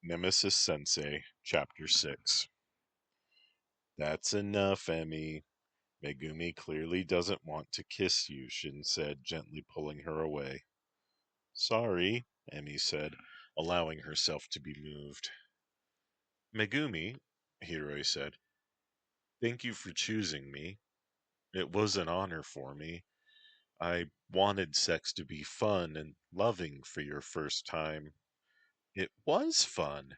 Nemesis Sensei, Chapter 6. That's enough, Emmy. Megumi clearly doesn't want to kiss you, Shin said, gently pulling her away. Sorry, Emmy said, allowing herself to be moved. Megumi, Hiroi said, thank you for choosing me. It was an honor for me. I wanted sex to be fun and loving for your first time. It was fun.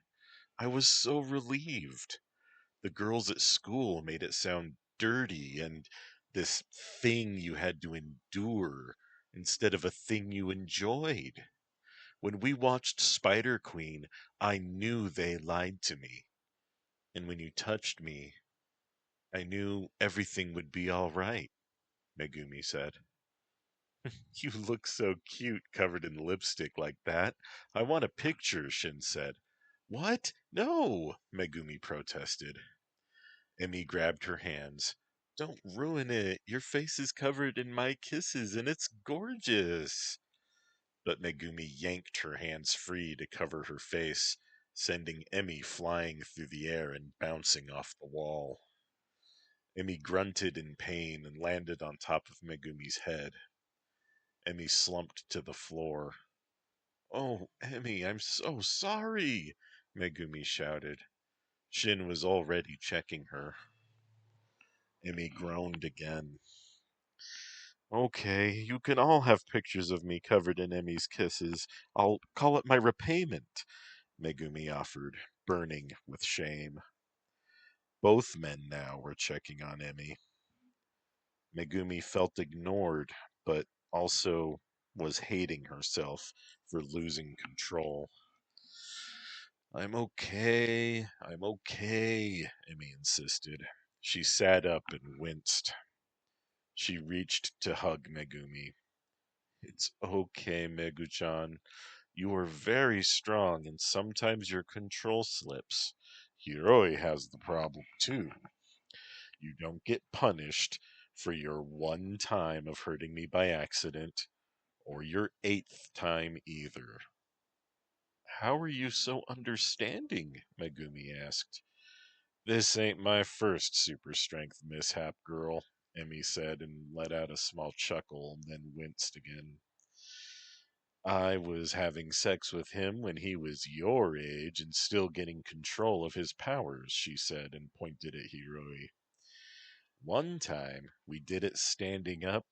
I was so relieved. The girls at school made it sound dirty and this thing you had to endure instead of a thing you enjoyed. When we watched Spider Queen, I knew they lied to me. And when you touched me, I knew everything would be all right, Megumi said. You look so cute covered in lipstick like that. I want a picture, Shin said. What? No, Megumi protested. Emmy grabbed her hands. Don't ruin it. Your face is covered in my kisses and it's gorgeous. But Megumi yanked her hands free to cover her face, sending Emmy flying through the air and bouncing off the wall. Emmy grunted in pain and landed on top of Megumi's head. Emmy slumped to the floor. Oh, Emmy, I'm so sorry, Megumi shouted. Shin was already checking her. Emmy groaned again. Okay, you can all have pictures of me covered in Emmy's kisses. I'll call it my repayment, Megumi offered, burning with shame. Both men now were checking on Emmy. Megumi felt ignored, but also was hating herself for losing control. I'm okay, Emmy insisted. She sat up and winced. She reached to hug Megumi. It's okay, Megu-chan. You are very strong, and sometimes your control slips. Hiroi has the problem, too. You don't get punished for your one time of hurting me by accident, or your eighth time either. How are you so understanding? Megumi asked. This ain't my first super strength mishap, girl, Emmy said and let out a small chuckle, then winced again. I was having sex with him when he was your age and still getting control of his powers, she said and pointed at Hiroi. One time, we did it standing up,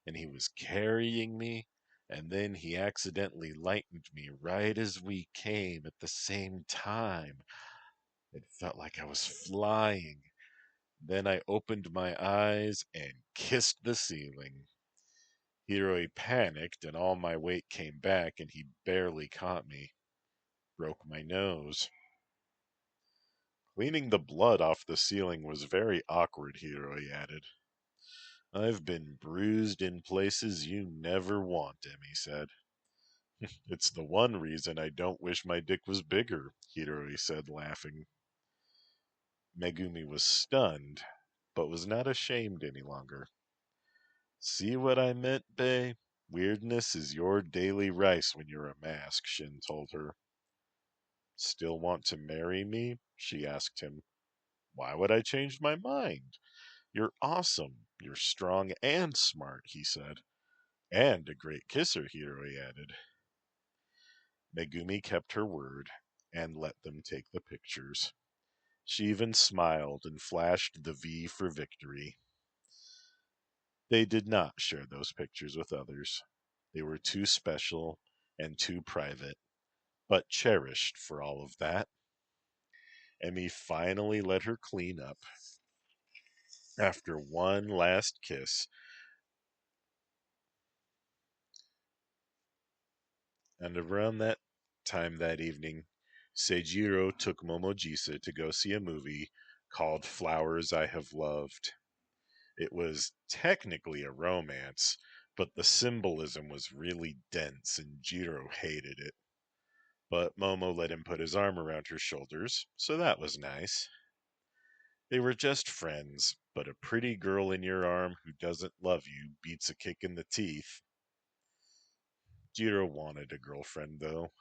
and he was carrying me, and then he accidentally lightened me right as we came at the same time. It felt like I was flying. Then I opened my eyes and kissed the ceiling. Hiroi panicked, and all my weight came back, and he barely caught me. Broke my nose. Cleaning the blood off the ceiling was very awkward, Hiroi added. I've been bruised in places you never want, Emmy said. It's the one reason I don't wish my dick was bigger, Hiroi said, laughing. Megumi was stunned, but was not ashamed any longer. See what I meant, Bae? Weirdness is your daily rice when you're a mask, Shin told her. Still want to marry me? She asked him. Why would I change my mind? You're awesome. You're strong and smart, he said. And a great kisser, Hiroi added. Megumi kept her word and let them take the pictures. She even smiled and flashed the V for victory. They did not share those pictures with others. They were too special and too private, but cherished for all of that. Emmy finally let her clean up. After one last kiss, and around that time that evening, Seijiro took Momojisa to go see a movie called Flowers I Have Loved. It was technically a romance, but the symbolism was really dense and Jiro hated it. But Momo let him put his arm around her shoulders, so that was nice. They were just friends, but a pretty girl in your arm who doesn't love you beats a kick in the teeth. Jiro wanted a girlfriend, though.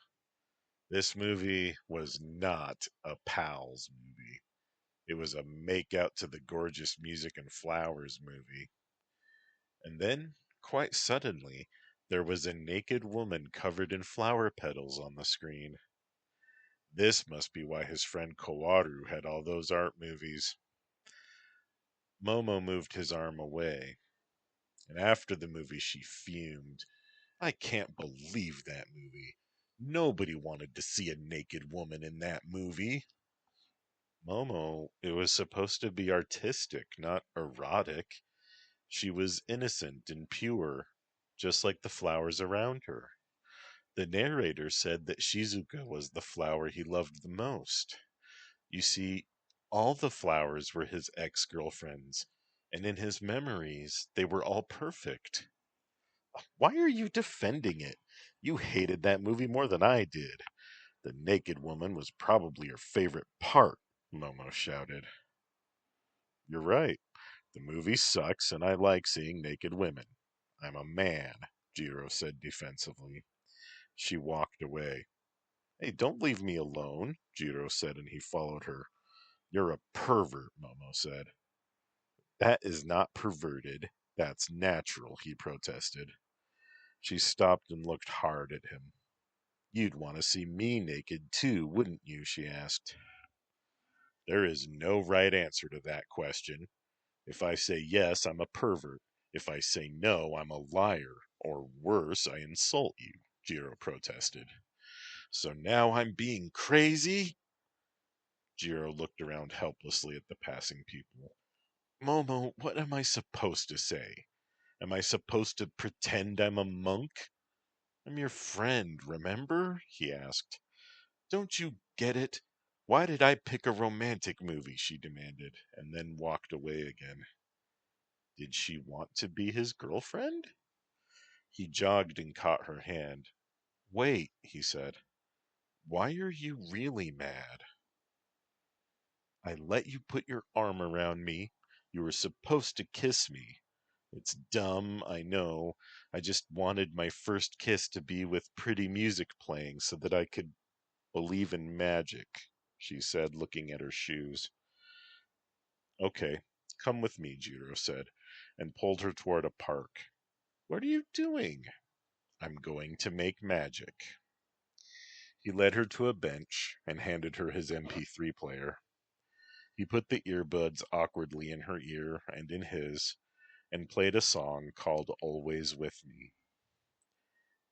This movie was not a pals movie. It was a make out to the gorgeous music and flowers movie. And then, quite suddenly, there was a naked woman covered in flower petals on the screen. This must be why his friend Kawaru had all those art movies. Momo moved his arm away, and after the movie she fumed. I can't believe that movie. Nobody wanted to see a naked woman in that movie. Momo, it was supposed to be artistic, not erotic. She was innocent and pure, just like the flowers around her. The narrator said that Shizuka was the flower he loved the most. You see, all the flowers were his ex girlfriends, and in his memories, they were all perfect. Why are you defending it? You hated that movie more than I did. The naked woman was probably your favorite part, Momo shouted. You're right. The movie sucks, and I like seeing naked women. I'm a man, Jiro said defensively. She walked away. Hey, don't leave me alone, Jiro said, and he followed her. You're a pervert, Momo said. That is not perverted. That's natural, he protested. She stopped and looked hard at him. You'd want to see me naked too, wouldn't you? She asked. There is no right answer to that question. If I say yes, I'm a pervert. If I say no, I'm a liar. Or worse, I insult you, Jiro protested. So now I'm being crazy? Jiro looked around helplessly at the passing people. Momo, what am I supposed to say? Am I supposed to pretend I'm a monk? I'm your friend, remember? He asked. Don't you get it? Why did I pick a romantic movie? She demanded, and then walked away again. Did she want to be his girlfriend? He jogged and caught her hand. Wait, he said. Why are you really mad? I let you put your arm around me. You were supposed to kiss me. It's dumb, I know. I just wanted my first kiss to be with pretty music playing so that I could believe in magic, she said, looking at her shoes. Okay, come with me, Jiro said, and pulled her toward a park. What are you doing? I'm going to make magic. He led her to a bench and handed her his MP3 player. He put the earbuds awkwardly in her ear and in his, and played a song called Always With Me.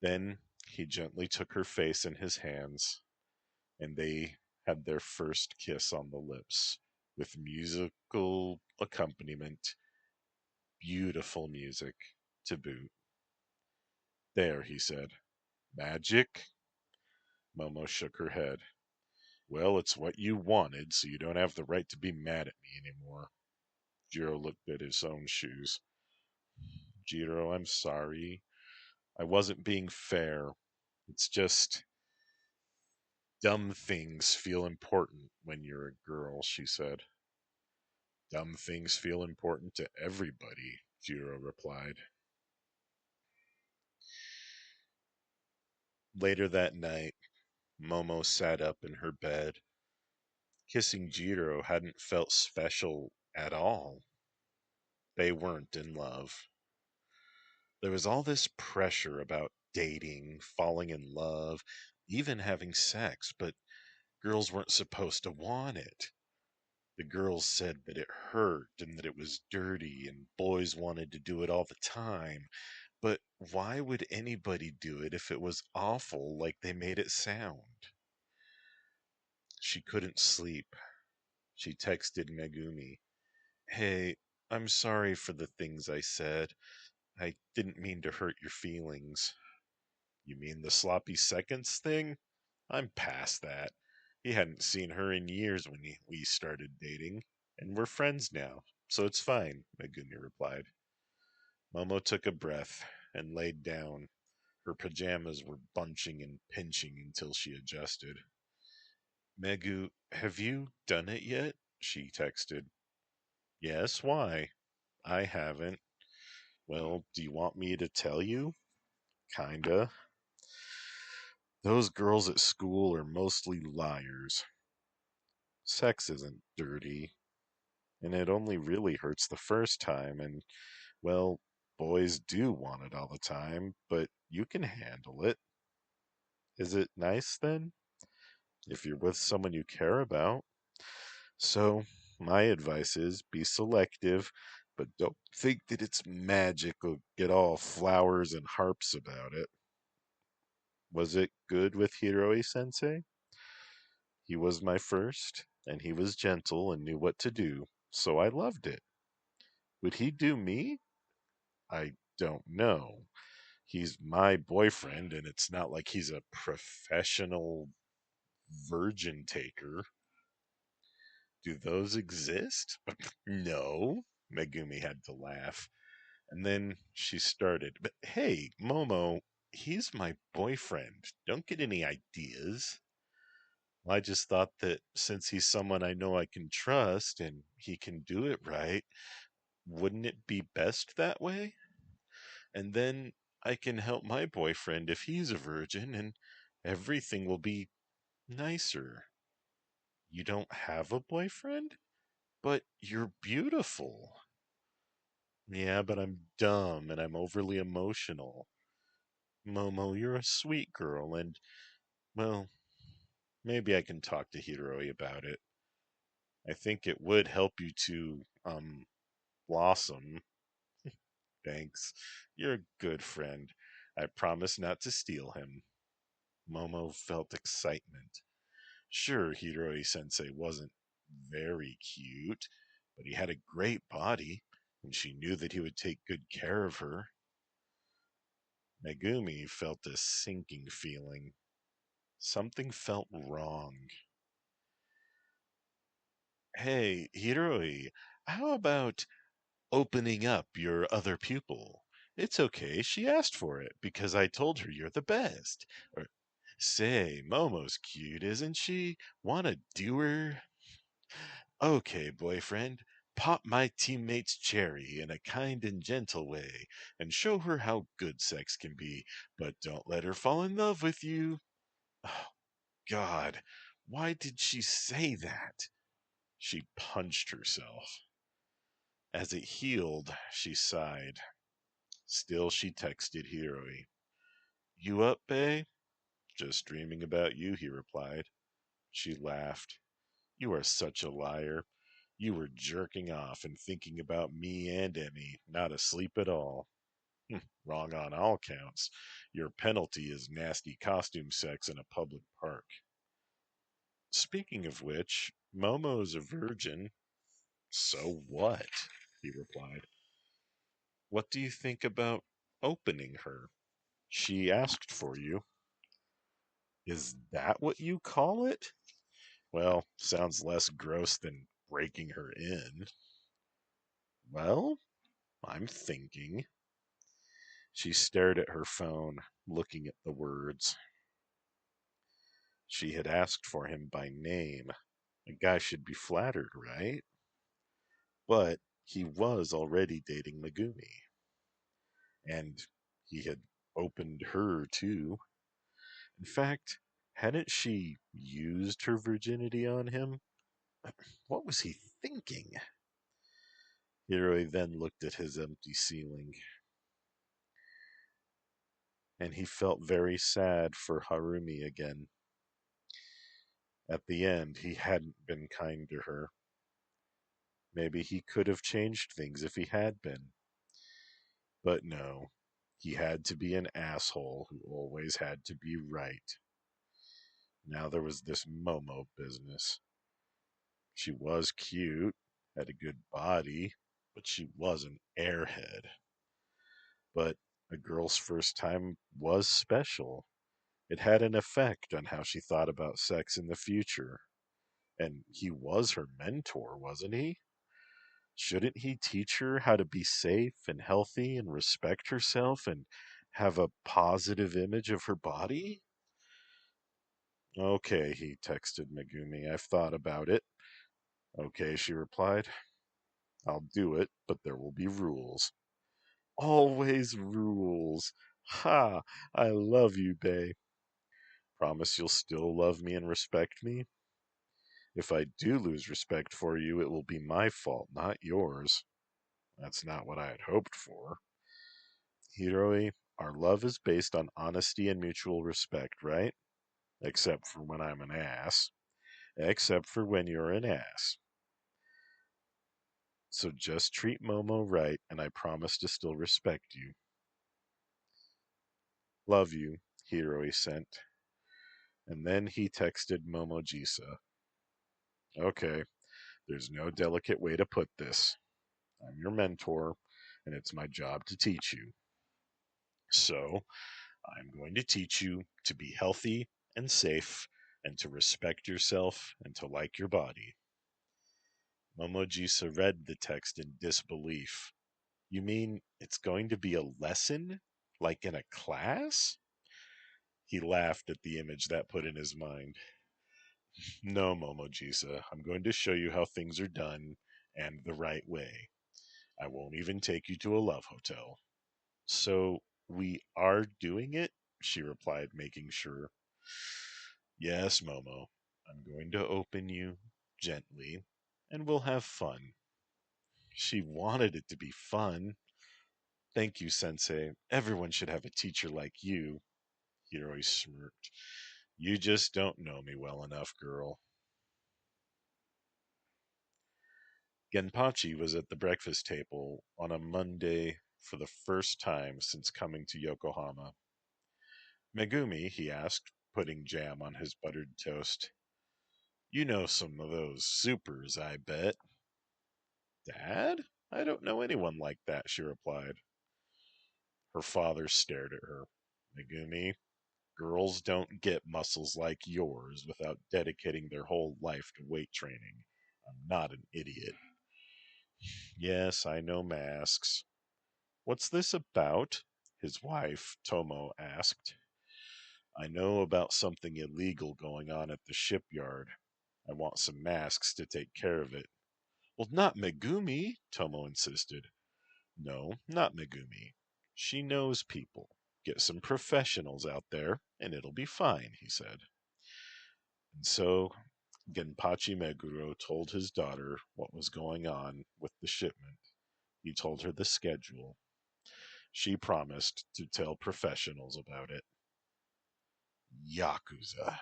Then he gently took her face in his hands, and they had their first kiss on the lips, with musical accompaniment, beautiful music to boot. There, he said. Magic? Momo shook her head. Well, it's what you wanted, so you don't have the right to be mad at me anymore. Jiro looked at his own shoes. Jiro, I'm sorry. I wasn't being fair. It's just dumb things feel important when you're a girl, she said. Dumb things feel important to everybody, Jiro replied. Later that night, Momo sat up in her bed. Kissing Jiro hadn't felt special at all. They weren't in love. There was all this pressure about dating, falling in love, even having sex, but girls weren't supposed to want it. The girls said that it hurt and that it was dirty, and boys wanted to do it all the time. But why would anybody do it if it was awful like they made it sound? She couldn't sleep. She texted Megumi. Hey, I'm sorry for the things I said. I didn't mean to hurt your feelings. You mean the sloppy seconds thing? I'm past that. He hadn't seen her in years when we started dating, and we're friends now, so it's fine, Megumi replied. Momo took a breath and laid down. Her pajamas were bunching and pinching until she adjusted. Megu, have you done it yet? She texted. Yes, why? I haven't. Well, do you want me to tell you? Kinda. Those girls at school are mostly liars. Sex isn't dirty, and it only really hurts the first time, and, well, boys do want it all the time, but you can handle it. Is it nice then? If you're with someone you care about. So, my advice is be selective, but don't think that it's magic or get all flowers and harps about it. Was it good with Hiroi sensei? He was my first, and he was gentle and knew what to do, so I loved it. Would he do me? I don't know. He's my boyfriend, and it's not like he's a professional virgin taker. Do those exist? No. Megumi had to laugh. And then she started, but hey, Momo, he's my boyfriend. Don't get any ideas. I just thought that since he's someone I know I can trust and he can do it right, wouldn't it be best that way? And then I can help my boyfriend if he's a virgin and everything will be nicer. You don't have a boyfriend? But you're beautiful. Yeah, but I'm dumb and I'm overly emotional. Momo, you're a sweet girl, and, well, maybe I can talk to Hiroi about it. I think it would help you to, blossom. Thanks. You're a good friend. I promise not to steal him. Momo felt excitement. Sure, Hiroi sensei wasn't very cute, but he had a great body, and she knew that he would take good care of her. Megumi felt a sinking feeling. Something felt wrong. Hey, Hiroi, how about opening up your other pupil? It's okay, she asked for it because I told her you're the best. Or, say, Momo's cute, isn't she? Wanna do her? Okay, boyfriend, pop my teammate's cherry in a kind and gentle way and show her how good sex can be, but don't let her fall in love with you. Oh, God, why did she say that? She punched herself. As it healed, she sighed. Still, she texted Hiroi. You up, bae? Just dreaming about you, he replied. She laughed. You are such a liar. You were jerking off and thinking about me and Emmy, not asleep at all. Wrong on all counts. Your penalty is nasty costume sex in a public park. Speaking of which, Momo's a virgin. So what? He replied. What do you think about opening her? She asked for you. Is that what you call it? Well, sounds less gross than breaking her in. Well, I'm thinking. She stared at her phone, looking at the words. She had asked for him by name. A guy should be flattered, right? But he was already dating Megumi. And he had opened her, too. In fact, hadn't she used her virginity on him? What was he thinking? Hiroi then looked at his empty ceiling, and he felt very sad for Harumi again. At the end, he hadn't been kind to her. Maybe he could have changed things if he had been. But no, he had to be an asshole who always had to be right. Now there was this Momo business. She was cute, had a good body, but she was an airhead. But a girl's first time was special. It had an effect on how she thought about sex in the future. And he was her mentor, wasn't he? Shouldn't he teach her how to be safe and healthy and respect herself and have a positive image of her body? Okay, he texted Megumi. I've thought about it. Okay, she replied. I'll do it, but there will be rules. Always rules. Ha! I love you, bae. Promise you'll still love me and respect me? If I do lose respect for you, it will be my fault, not yours. That's not what I had hoped for. Hiroi, our love is based on honesty and mutual respect, right? Except for when I'm an ass. Except for when you're an ass. So just treat Momo right, and I promise to still respect you. Love you, Hiroi sent. And then he texted Momojisa. Okay, there's no delicate way to put this. I'm your mentor, and it's my job to teach you. So, I'm going to teach you to be healthy and safe, and to respect yourself and to like your body. Momojisa read the text in disbelief. You mean it's going to be a lesson? Like in a class? He laughed at the image that put in his mind. No, Momojisa, I'm going to show you how things are done and the right way. I won't even take you to a love hotel. So, we are doing it? She replied, making sure. Yes, Momo. I'm going to open you gently, and we'll have fun. She wanted it to be fun. Thank you, Sensei. Everyone should have a teacher like you. Hiroi smirked. You just don't know me well enough, girl. Genpachi was at the breakfast table on a Monday for the first time since coming to Yokohama. Megumi, he asked, putting jam on his buttered toast. You know some of those supers, I bet. Dad? I don't know anyone like that, she replied. Her father stared at her. Megumi, girls don't get muscles like yours without dedicating their whole life to weight training. I'm not an idiot. Yes, I know masks. What's this about? His wife, Tomo, asked. I know about something illegal going on at the shipyard. I want some masks to take care of it. Well, not Megumi, Tomo insisted. No, not Megumi. She knows people. Get some professionals out there, and it'll be fine, he said. And so Genpachi Meguro told his daughter what was going on with the shipment. He told her the schedule. She promised to tell professionals about it. Yakuza.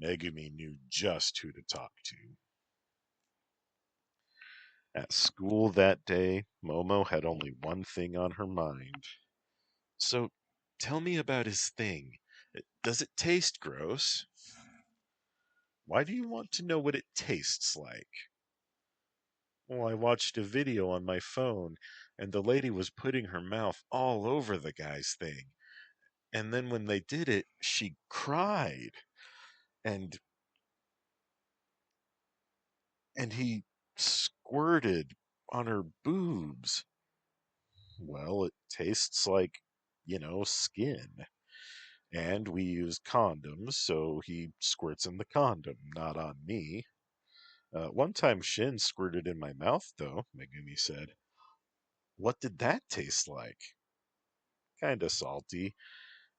Megumi knew just who to talk to. At school that day, Momo had only one thing on her mind. So, tell me about his thing. Does it taste gross? Why do you want to know what it tastes like? Well, I watched a video on my phone, and the lady was putting her mouth all over the guy's thing. And then when they did it, she cried. And he squirted on her boobs. Well, it tastes like, skin. And we use condoms, so he squirts in the condom, not on me. One time Shin squirted in my mouth, though, Megumi said. What did that taste like? Kinda salty.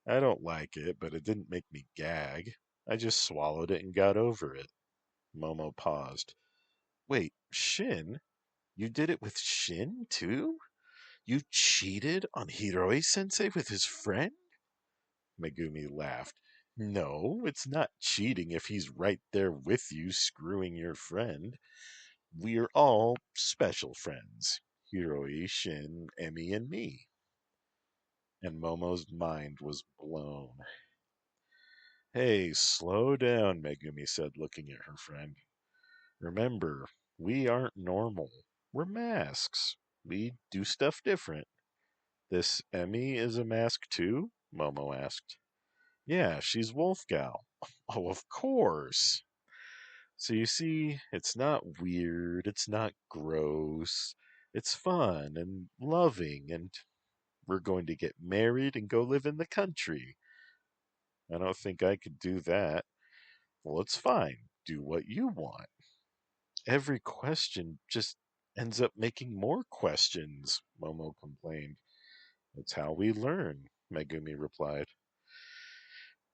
I don't like it, but it didn't make me gag. I just swallowed it and got over it. Momo paused. Wait, Shin? You did it with Shin, too? You cheated on Hiroi sensei with his friend? Megumi laughed. No, it's not cheating if he's right there with you screwing your friend. We're all special friends. Hiroi, Shin, Emi, and me. And Momo's mind was blown. Hey, slow down, Megumi said, looking at her friend. Remember, we aren't normal. We're masks. We do stuff different. This Emi is a mask too? Momo asked. Yeah, she's Wolfgal. Oh, of course. So you see, it's not weird, it's not gross. It's fun and loving, and we're going to get married and go live in the country. I don't think I could do that. Well, it's fine. Do what you want. Every question just ends up making more questions, Momo complained. It's how we learn, Megumi replied.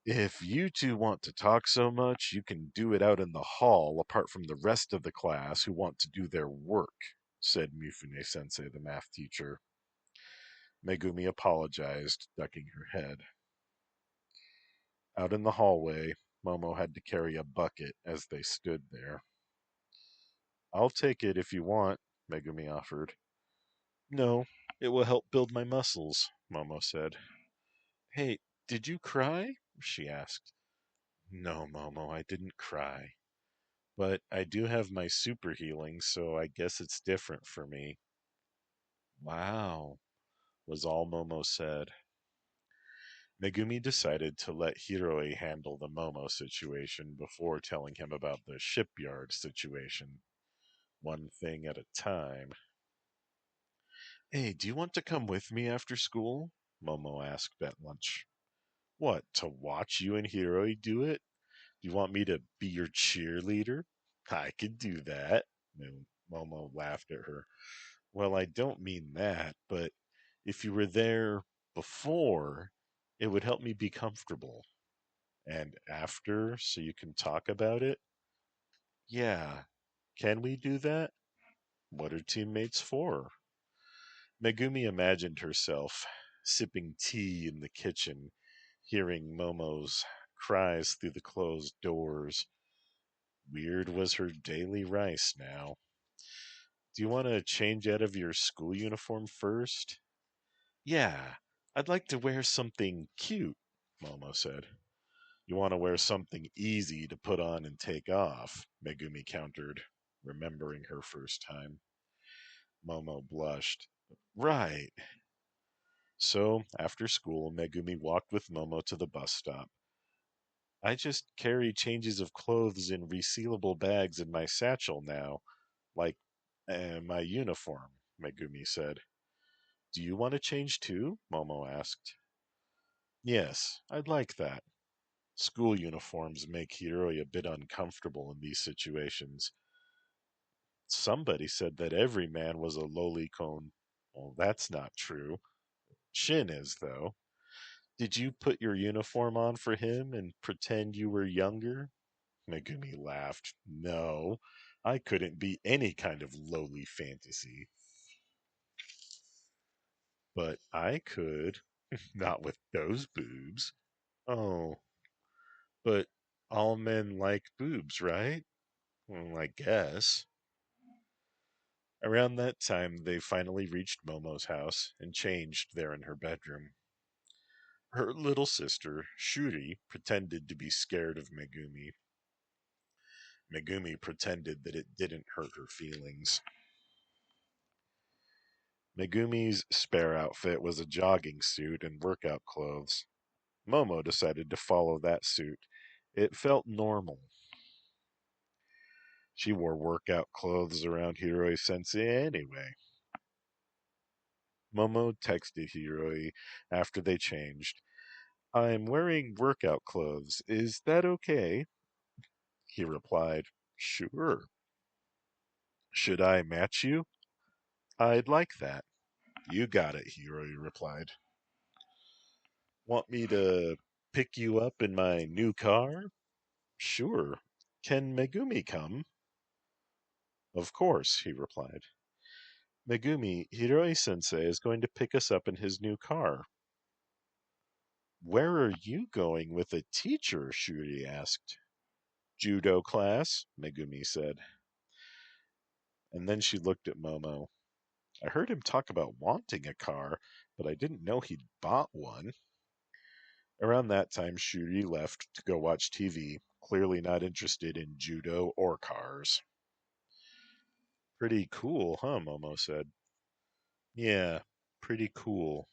If you two want to talk so much, you can do it out in the hall apart from the rest of the class who want to do their work, said Mifune Sensei, the math teacher. Megumi apologized, ducking her head. Out in the hallway, Momo had to carry a bucket as they stood there. I'll take it if you want, Megumi offered. No, it will help build my muscles, Momo said. Hey, did you cry? She asked. No, Momo, I didn't cry. But I do have my super healing, so I guess it's different for me. Wow, was all Momo said. Megumi decided to let Hiroi handle the Momo situation before telling him about the shipyard situation. One thing at a time. Hey, do you want to come with me after school? Momo asked at lunch. What, to watch you and Hiroi do it? Do you want me to be your cheerleader? I could do that. Momo laughed at her. Well, I don't mean that, but if you were there before, it would help me be comfortable. And after, so you can talk about it? Yeah. Can we do that? What are teammates for? Megumi imagined herself sipping tea in the kitchen, hearing Momo's cries through the closed doors. Weird was her daily rice now. Do you want to change out of your school uniform first? Yeah, I'd like to wear something cute, Momo said. You want to wear something easy to put on and take off, Megumi countered, remembering her first time. Momo blushed. Right. So, after school, Megumi walked with Momo to the bus stop. I just carry changes of clothes in resealable bags in my satchel now, like my uniform, Megumi said. Do you want to change too? Momo asked. Yes, I'd like that. School uniforms make Hiroi a bit uncomfortable in these situations. Somebody said that every man was a lolicon. Well, that's not true. Shin is, though. Did you put your uniform on for him and pretend you were younger? Megumi laughed. No, I couldn't be any kind of lowly fantasy. But I could. Not with those boobs. Oh, but all men like boobs, right? Well, I guess. Around that time, they finally reached Momo's house and changed there in her bedroom. Her little sister, Shuri, pretended to be scared of Megumi. Megumi pretended that it didn't hurt her feelings. Megumi's spare outfit was a jogging suit and workout clothes. Momo decided to follow that suit. It felt normal. She wore workout clothes around Hiroi Sensei anyway. Momo texted Hiroi after they changed. I'm wearing workout clothes. Is that okay? He replied, Sure. Should I match you? I'd like that. You got it, Hiroi replied. Want me to pick you up in my new car? Sure. Can Megumi come? Of course, he replied. Megumi, Hiroi sensei is going to pick us up in his new car. Where are you going with a teacher? Shuri asked. Judo class, Megumi said. And then she looked at Momo. I heard him talk about wanting a car, but I didn't know he'd bought one. Around that time, Shuri left to go watch TV, clearly not interested in judo or cars. Pretty cool, huh? Momo said. Yeah, pretty cool.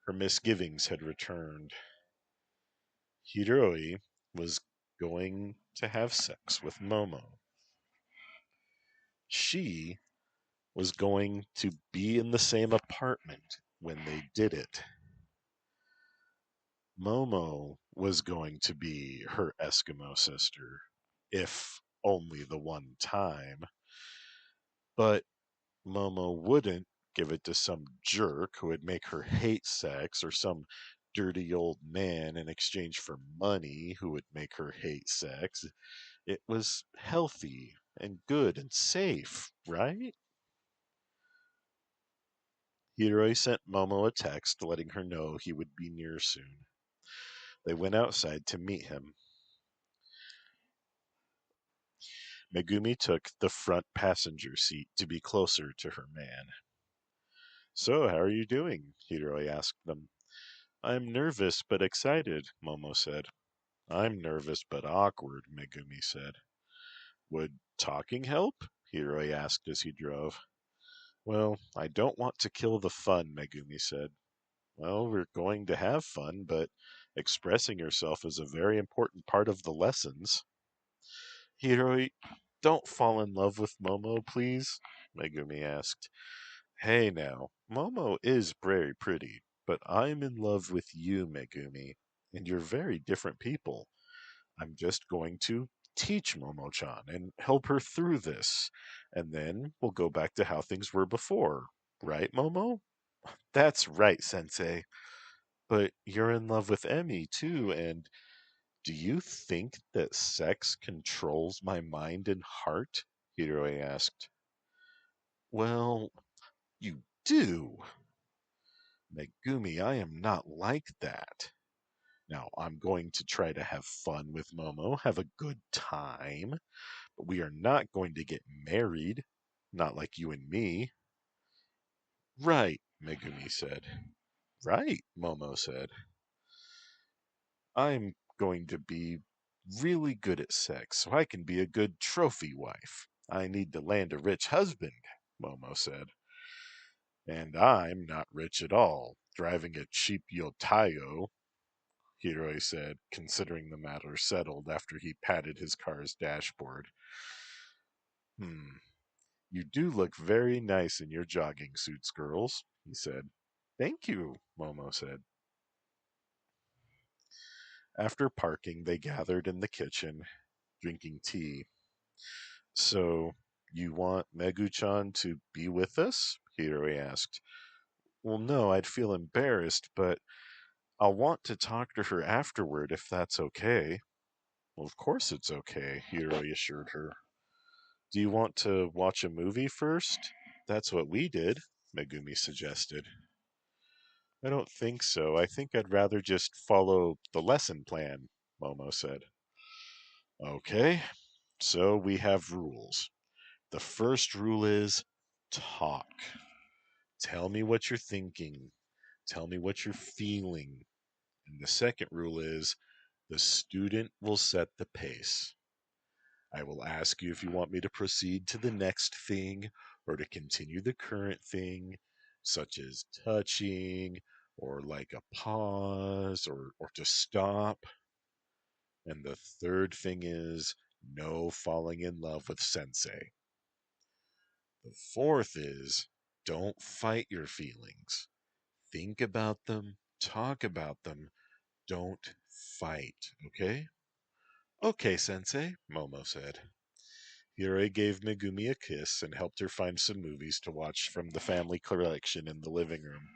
Her misgivings had returned. Hiroi was going to have sex with Momo. She was going to be in the same apartment when they did it. Momo was going to be her Eskimo sister, if only the one time. But Momo wouldn't give it to some jerk who would make her hate sex or some dirty old man in exchange for money who would make her hate sex. It was healthy and good and safe, right? Hiroi sent Momo a text letting her know he would be near soon. They went outside to meet him. Megumi took the front passenger seat to be closer to her man. So, how are you doing? Hiroi asked them. I'm nervous but excited, Momo said. I'm nervous but awkward, Megumi said. Would talking help? Hiroi asked as he drove. Well, I don't want to kill the fun, Megumi said. Well, we're going to have fun, but expressing yourself is a very important part of the lessons. Hiroi, don't fall in love with Momo, please, Megumi asked. Hey now, Momo is very pretty, but I'm in love with you, Megumi, and you're very different people. I'm just going to teach Momo-chan and help her through this, and then we'll go back to how things were before. Right, Momo? That's right, Sensei. But you're in love with Emmy, too, and do you think that sex controls my mind and heart? Hiroi asked. Well, you do. Megumi, I am not like that. Now, I'm going to try to have fun with Momo, have a good time, but we are not going to get married. Not like you and me. Right, Megumi said. Right, Momo said. I'm going to be really good at sex so I can be a good trophy wife. I need to land a rich husband, Momo said. And I'm not rich at all, driving a cheap Yotayo, Hiroi said, considering the matter settled after he patted his car's dashboard. You do look very nice in your jogging suits, girls, he said. Thank you, Momo said. After parking, they gathered in the kitchen, drinking tea. So, you want Megu-chan to be with us? Hiroi asked. Well, no, I'd feel embarrassed, but I'll want to talk to her afterward if that's okay. Well, of course it's okay, Hiroi assured her. Do you want to watch a movie first? That's what we did, Megumi suggested. I don't think so. I think I'd rather just follow the lesson plan, Momo said. Okay, so we have rules. The first rule is talk. Tell me what you're thinking. Tell me what you're feeling. And the second rule is the student will set the pace. I will ask you if you want me to proceed to the next thing or to continue the current thing, such as touching or like a pause or to stop. And the third thing is no falling in love with sensei. The fourth is don't fight your feelings. Think about them, talk about them, don't fight, okay? Okay, sensei, Momo said. Hiroi gave Megumi a kiss and helped her find some movies to watch from the family collection in the living room.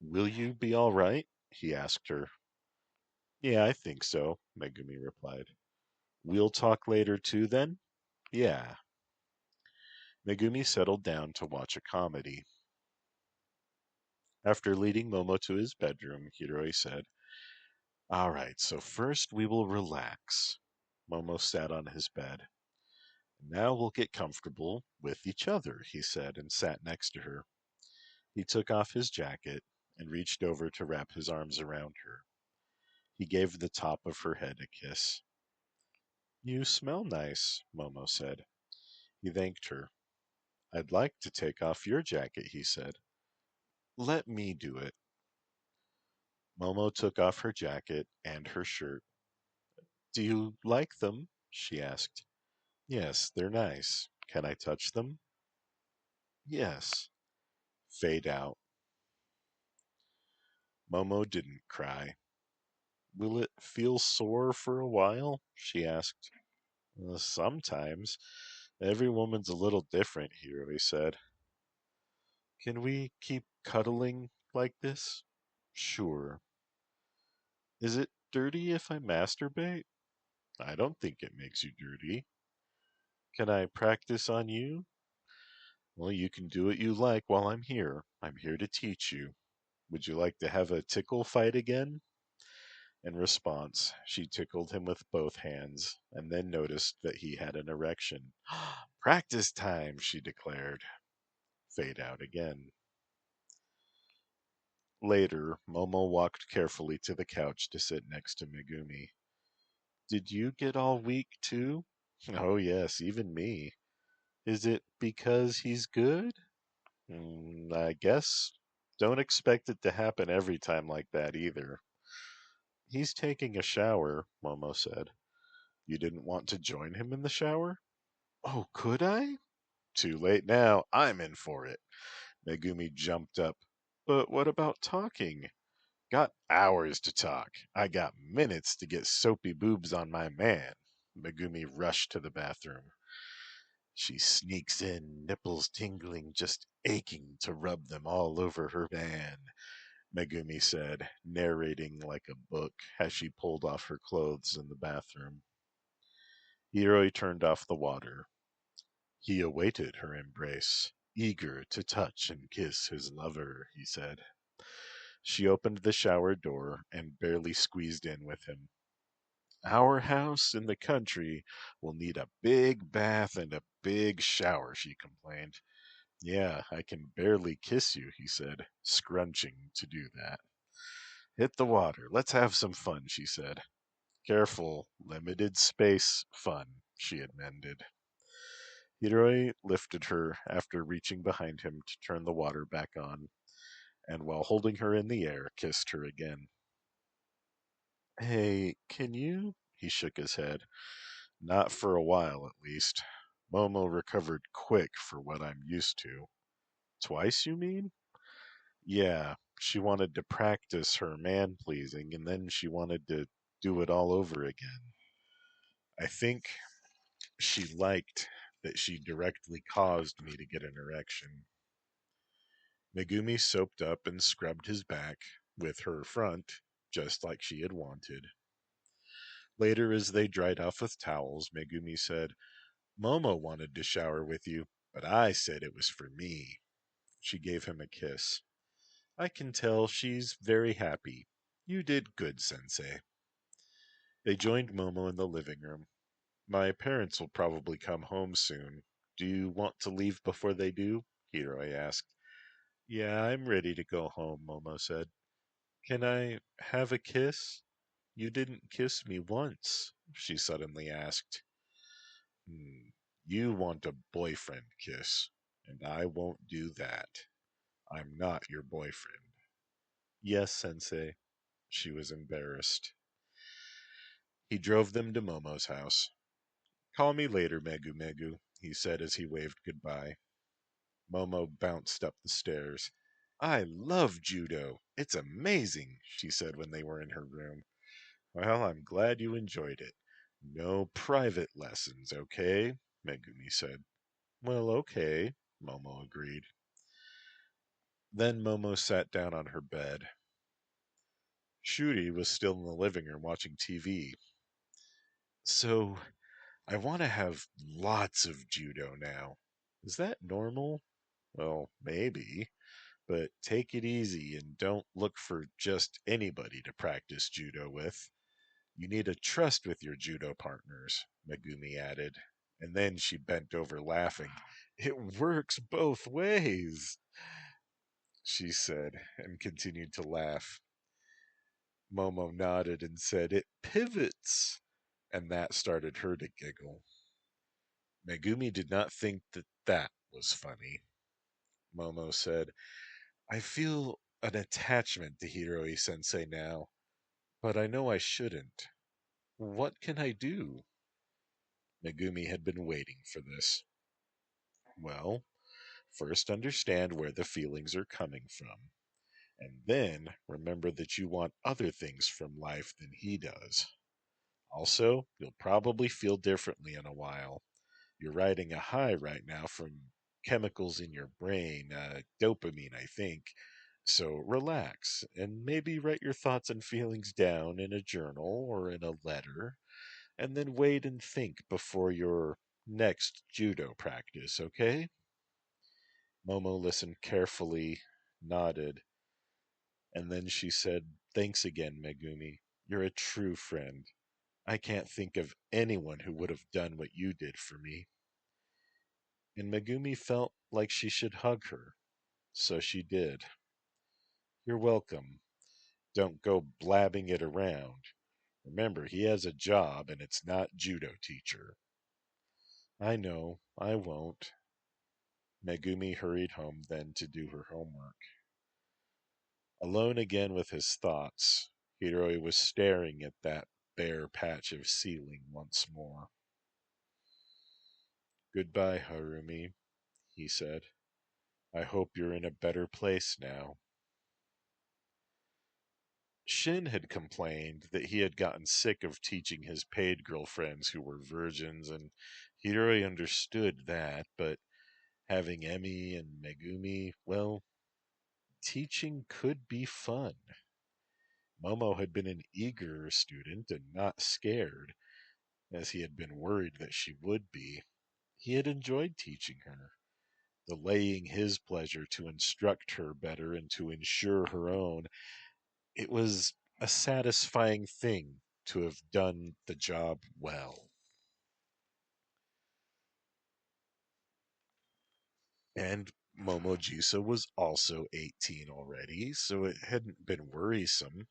Will you be all right? He asked her. Yeah, I think so, Megumi replied. We'll talk later too, then? Yeah. Megumi settled down to watch a comedy. After leading Momo to his bedroom, Hiroi said, All right, so first we will relax. Momo sat on his bed. Now we'll get comfortable with each other, he said, and sat next to her. He took off his jacket and reached over to wrap his arms around her. He gave the top of her head a kiss. You smell nice, Momo said. He thanked her. I'd like to take off your jacket, he said. Let me do it. Momo took off her jacket and her shirt. Do you like them? She asked. Yes, they're nice. Can I touch them? Yes. Fade out. Momo didn't cry. Will it feel sore for a while? She asked. Sometimes. Every woman's a little different, Hiroi said. Can we keep cuddling like this? Sure. Is it dirty if I masturbate? I don't think it makes you dirty. Can I practice on you? Well, you can do what you like while I'm here. I'm here to teach you. Would you like to have a tickle fight again? In response, she tickled him with both hands, and then noticed that he had an erection. Practice time, she declared. Fade out again. Later, Momo walked carefully to the couch to sit next to Megumi. Did you get all weak too? Oh, yes, even me. Is it because he's good? I guess. Don't expect it to happen every time like that either. He's taking a shower, Momo said. You didn't want to join him in the shower? Oh, could I? Too late now. I'm in for it. Megumi jumped up. But what about talking? Got hours to talk. I got minutes to get soapy boobs on my man. Megumi rushed to the bathroom. She sneaks in, nipples tingling, just aching to rub them all over her man, Megumi said, narrating like a book as she pulled off her clothes in the bathroom. Hiroi turned off the water. He awaited her embrace, eager to touch and kiss his lover, he said. She opened the shower door and barely squeezed in with him. Our house in the country will need a big bath and a big shower, she complained. Yeah, I can barely kiss you, he said, scrunching to do that. Hit the water. Let's have some fun, she said. Careful, limited space fun, she amended. Hiroi lifted her after reaching behind him to turn the water back on, and while holding her in the air, kissed her again. Hey, can you? He shook his head. Not for a while, at least. Momo recovered quick for what I'm used to. Twice, you mean? Yeah, she wanted to practice her man pleasing, and then she wanted to do it all over again. I think she liked that she directly caused me to get an erection. Megumi soaped up and scrubbed his back with her front, just like she had wanted. Later, as they dried off with towels, Megumi said, Momo wanted to shower with you, but I said it was for me. She gave him a kiss. I can tell she's very happy. You did good, Sensei. They joined Momo in the living room. My parents will probably come home soon. Do you want to leave before they do? Hiroi asked. Yeah, I'm ready to go home, Momo said. Can I have a kiss? You didn't kiss me once, she suddenly asked. Hmm. You want a boyfriend kiss, and I won't do that. I'm not your boyfriend. Yes, Sensei. She was embarrassed. He drove them to Momo's house. Call me later, Megu Megu, he said as he waved goodbye. Momo bounced up the stairs. I love judo. It's amazing, she said when they were in her room. Well, I'm glad you enjoyed it. No private lessons, okay? Megumi said. Well, okay, Momo agreed. Then Momo sat down on her bed. Shuri was still in the living room watching TV. So, I want to have lots of judo now. Is that normal? Well, maybe. But take it easy and don't look for just anybody to practice judo with. You need to trust with your judo partners, Megumi added. And then she bent over laughing. It works both ways, she said, and continued to laugh. Momo nodded and said, It pivots. And that started her to giggle. Megumi did not think that that was funny. Momo said, I feel an attachment to Hiroi sensei now, but I know I shouldn't. What can I do? Megumi had been waiting for this. Well, first understand where the feelings are coming from, and then remember that you want other things from life than he does. Also, you'll probably feel differently in a while. You're riding a high right now from chemicals in your brain, dopamine, I think. So relax and maybe write your thoughts and feelings down in a journal or in a letter, and then wait and think before your next judo practice, okay? Momo listened carefully, nodded, and then she said, "Thanks again, Megumi. You're a true friend. I can't think of anyone who would have done what you did for me." And Megumi felt like she should hug her, so she did. "You're welcome. Don't go blabbing it around. Remember, he has a job and it's not judo teacher." "I know, I won't." Megumi hurried home then to do her homework. Alone again with his thoughts, Hiroi was staring at that bare patch of ceiling once more. "Goodbye, Harumi," he said. "I hope you're in a better place now." Shin had complained that he had gotten sick of teaching his paid girlfriends who were virgins, and Hiroi understood that, but having Emi and Megumi, well, teaching could be fun. Momo had been an eager student and not scared, as he had been worried that she would be. He had enjoyed teaching her, delaying his pleasure to instruct her better and to ensure her own. It was a satisfying thing to have done the job well. And Momojisa was also 18 already, so it hadn't been worrisome.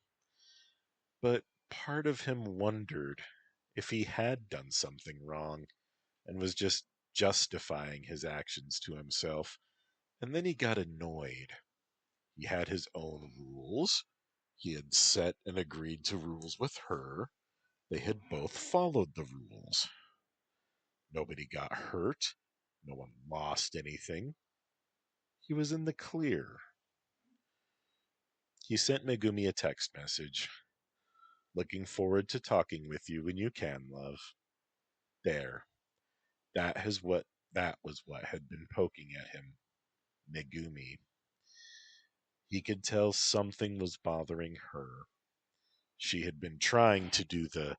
But part of him wondered if he had done something wrong and was just justifying his actions to himself. And then he got annoyed. He had his own rules. He had set and agreed to rules with her. They had both followed the rules. Nobody got hurt. No one lost anything. He was in the clear. He sent Megumi a text message. "Looking forward to talking with you when you can, love." There. That was what had been poking at him. Megumi. He could tell something was bothering her. She had been trying to do the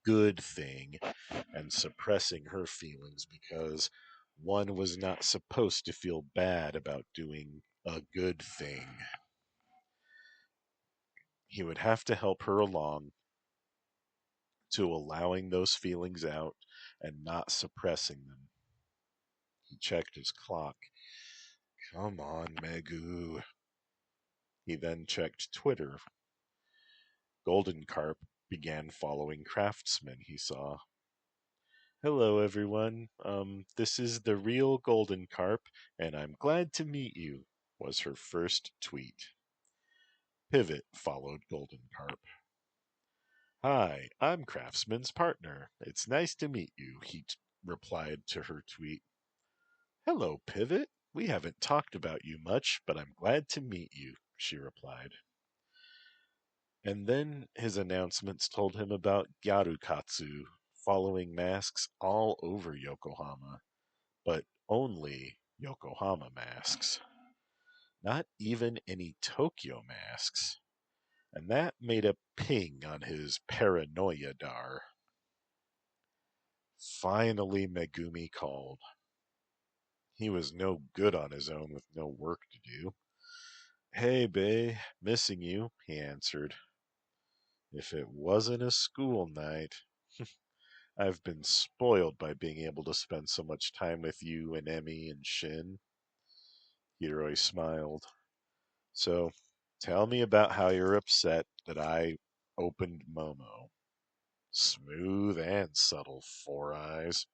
good thing and suppressing her feelings because one was not supposed to feel bad about doing a good thing. He would have to help her along to allowing those feelings out and not suppressing them. He checked his clock. Come on, Megu. He then checked Twitter. Golden Carp began following Craftsman, he saw. "Hello, everyone. This is the real Golden Carp, and I'm glad to meet you," was her first tweet. Pivot followed Golden Carp. "Hi, I'm Craftsman's partner. It's nice to meet you," he replied to her tweet. "Hello, Pivot. We haven't talked about you much, but I'm glad to meet you," she replied. And then his announcements told him about Gyarukatsu following masks all over Yokohama, but only Yokohama masks. Not even any Tokyo masks. And that made a ping on his paranoia dar. Finally, Megumi called. He was no good on his own with no work to do. "Hey, bae, missing you," he answered. "If it wasn't a school night. I've been spoiled by being able to spend so much time with you and Emmy and Shin." Hiroi smiled. "So, tell me about how you're upset that I opened Momo." "Smooth and subtle, Four Eyes."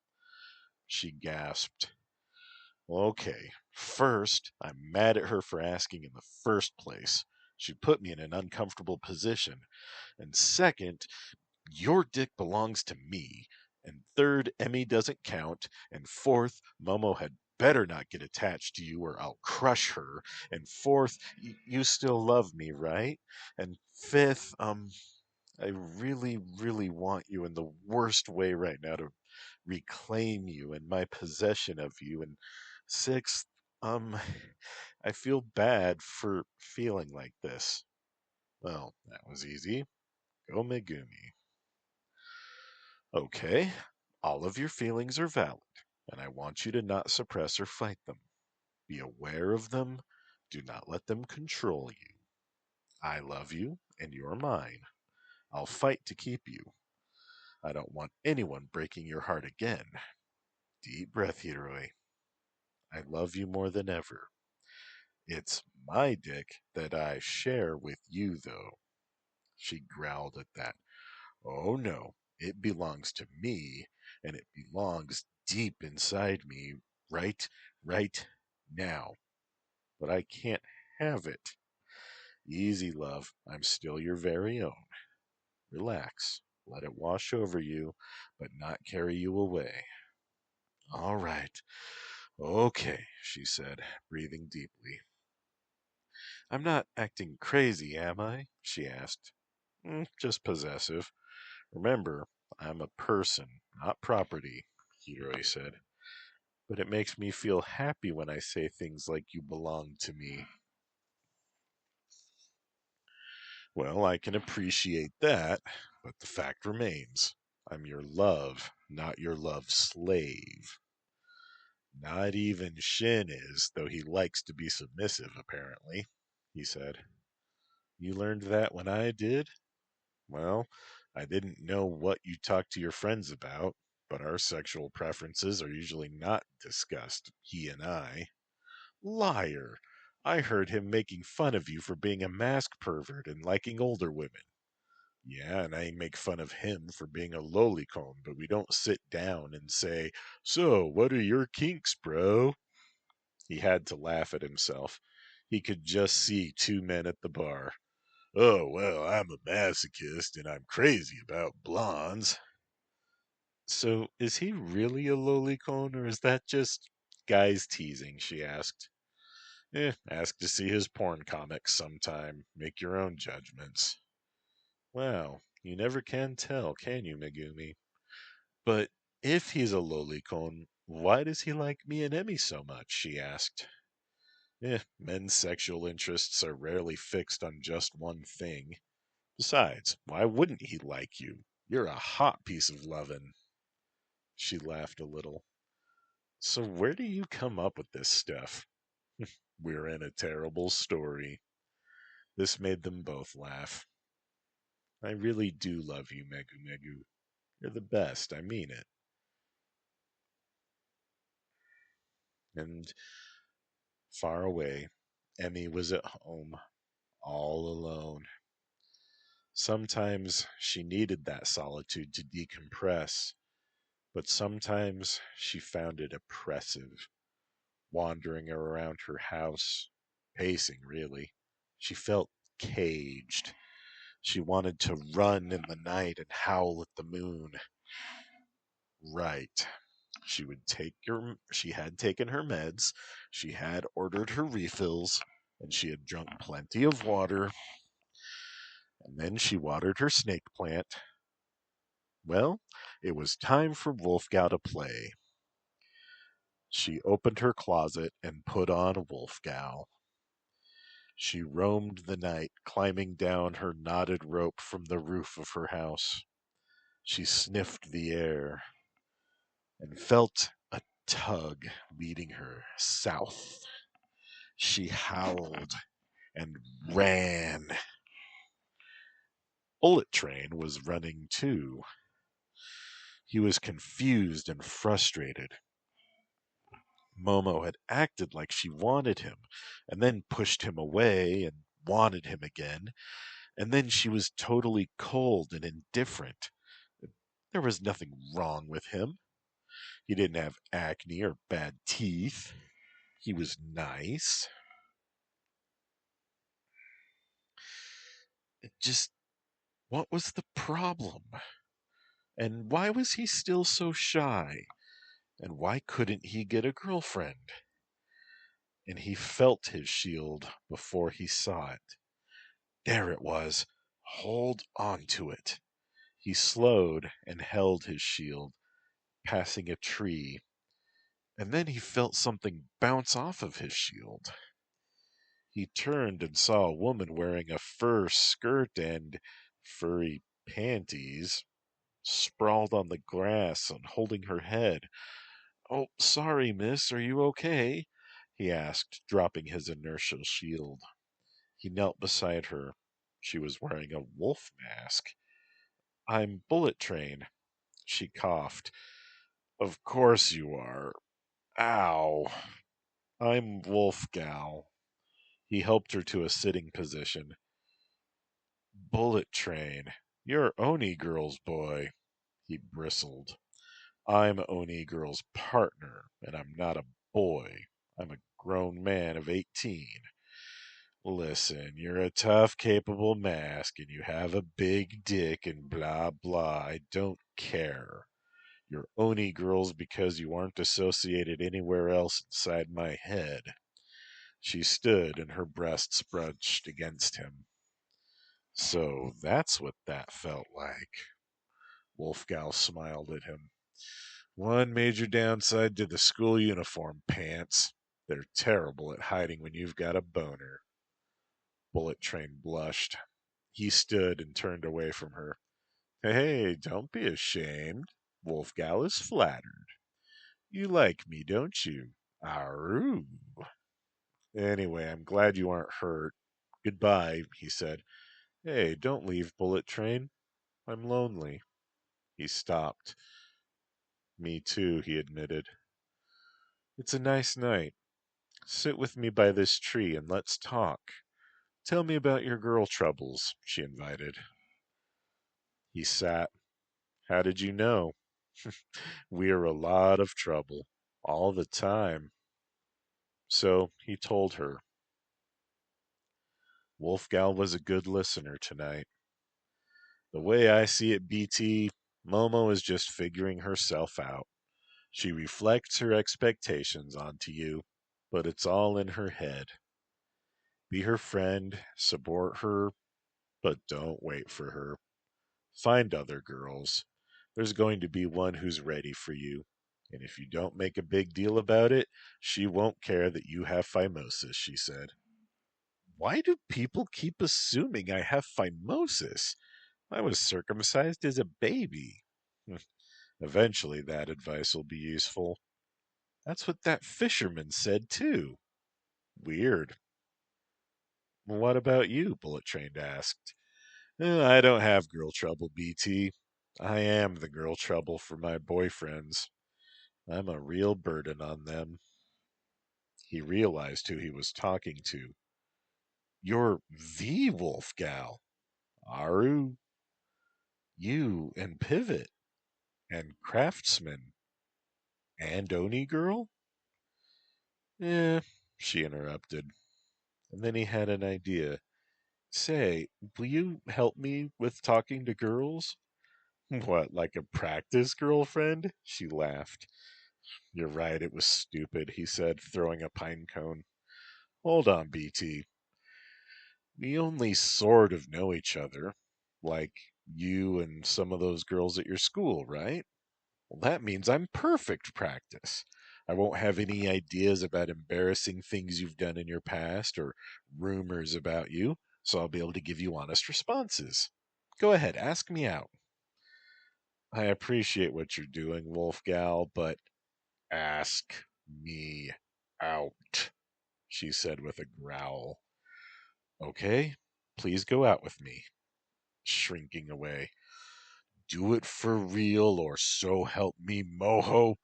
She gasped. "Okay, first, I'm mad at her for asking in the first place. She put me in an uncomfortable position. And second, your dick belongs to me. And third, Emmy doesn't count. And fourth, Momo had better not get attached to you or I'll crush her. And fourth, you still love me, right? And fifth, I really, really want you in the worst way right now to reclaim you and my possession of you. And sixth, Um, I feel bad for feeling like this. Well, that was easy. Go Megumi. Okay, all of your feelings are valid, and I want you to not suppress or fight them. Be aware of them. Do not let them control you. I love you, and you're mine. I'll fight to keep you. I don't want anyone breaking your heart again. Deep breath, Hiroi. I love you more than ever. It's my dick that I share with you, though. She growled at that. Oh no, it belongs to me, and it belongs deep inside me, right now. But I can't have it. Easy, love. I'm still your very own. Relax. Let it wash over you, but not carry you away. All right. Okay, she said, breathing deeply. I'm not acting crazy, am I? She asked. Just possessive. Remember, I'm a person, not property, Hiroi said. But it makes me feel happy when I say things like you belong to me. Well, I can appreciate that, but the fact remains. I'm your love, not your love slave. Not even Shin is, though he likes to be submissive, apparently, he said. You learned that when I did? Well, I didn't know what you talked to your friends about, but our sexual preferences are usually not discussed, he and I. Liar! I heard him making fun of you for being a mask pervert and liking older women. Yeah, and I make fun of him for being a lolicon, but we don't sit down and say, So, what are your kinks, bro? He had to laugh at himself. He could just see two men at the bar. Oh, well, I'm a masochist and I'm crazy about blondes. So, is he really a lolicon or is that just guys teasing? She asked. Ask to see his porn comics sometime. Make your own judgments. Wow, you never can tell, can you, Megumi? But if he's a lolicon, why does he like me and Emmy so much? She asked. Men's sexual interests are rarely fixed on just one thing. Besides, why wouldn't he like you? You're a hot piece of lovin'. She laughed a little. So where do you come up with this stuff? We're in a terrible story. This made them both laugh. I really do love you, Megu Megu. You're the best, I mean it. And far away, Emmy was at home, all alone. Sometimes she needed that solitude to decompress, but sometimes she found it oppressive, wandering around her house, pacing really. She felt caged. She wanted to run in the night and howl at the moon. Right. She had taken her meds, she had ordered her refills, and she had drunk plenty of water, and then she watered her snake plant. Well, it was time for Wolfgau to play. She opened her closet and put on Wolfgau. She roamed the night, climbing down her knotted rope from the roof of her house. She sniffed the air and felt a tug leading her south. She howled and ran. Bullet Train was running too. He was confused and frustrated. Momo had acted like she wanted him, and then pushed him away and wanted him again, and then she was totally cold and indifferent. There was nothing wrong with him. He didn't have acne or bad teeth. He was nice. It just, what was the problem? And why was he still so shy? And why couldn't he get a girlfriend? And he felt his shield before he saw it. There it was. Hold on to it. He slowed and held his shield, passing a tree. And then he felt something bounce off of his shield. He turned and saw a woman wearing a fur skirt and furry panties, sprawled on the grass and holding her head. "Oh, sorry, miss, are you okay?" he asked, dropping his inertial shield. He knelt beside her. She was wearing a wolf mask. "I'm Bullet Train." She coughed. "Of course you are. Ow. I'm Wolf Gal." He helped her to a sitting position. "Bullet Train, you're Oni Girl's boy." He bristled. "I'm Oni Girl's partner, and I'm not a boy. I'm a grown man of 18. Listen, you're a tough, capable mask, and you have a big dick and blah blah. I don't care. You're Oni Girls because you aren't associated anywhere else inside my head." She stood, and her breasts brushed against him. "So that's what that felt like." Wolfgal smiled at him. "One major downside to the school uniform pants. They're terrible at hiding when you've got a boner." Bullet Train blushed. He stood and turned away from her. "Hey, don't be ashamed. Wolfgal is flattered. You like me, don't you? Aroo." "Anyway, I'm glad you aren't hurt. Goodbye," he said. "Hey, don't leave, Bullet Train. I'm lonely." He stopped. "Me too," he admitted. "It's a nice night. Sit with me by this tree and let's talk. Tell me about your girl troubles," she invited. He sat. "How did you know?" "We're a lot of trouble. All the time." So he told her. Wolfgal was a good listener tonight. "The way I see it, BT, Momo is just figuring herself out. She reflects her expectations onto you, but it's all in her head. Be her friend, support her, but don't wait for her. Find other girls. There's going to be one who's ready for you. And if you don't make a big deal about it, she won't care that you have phimosis," she said. "Why do people keep assuming I have phimosis? I was circumcised as a baby." "Eventually that advice will be useful. That's what that fisherman said, too." "Weird." "What about you?" Bullet Train asked. I don't have girl trouble, BT. I am the girl trouble for my boyfriends. I'm a real burden on them." He realized who he was talking to. "You're the Wolf Gal. Aru. You and Pivot. And Craftsman. And Oni Girl?" "Eh," she interrupted. And then he had an idea. "Say, will you help me with talking to girls?" "What, like a practice girlfriend?" She laughed. "You're right, it was stupid," he said, throwing a pine cone. "Hold on, BT. We only sort of know each other. Like you and some of those girls at your school, right? Well, that means I'm perfect practice. I won't have any ideas about embarrassing things you've done in your past or rumors about you, so I'll be able to give you honest responses. Go ahead, ask me out." "I appreciate what you're doing, Wolf Gal, but ask me out," she said with a growl. "Okay, please go out with me." Shrinking away. "Do it for real, or so help me, Moho.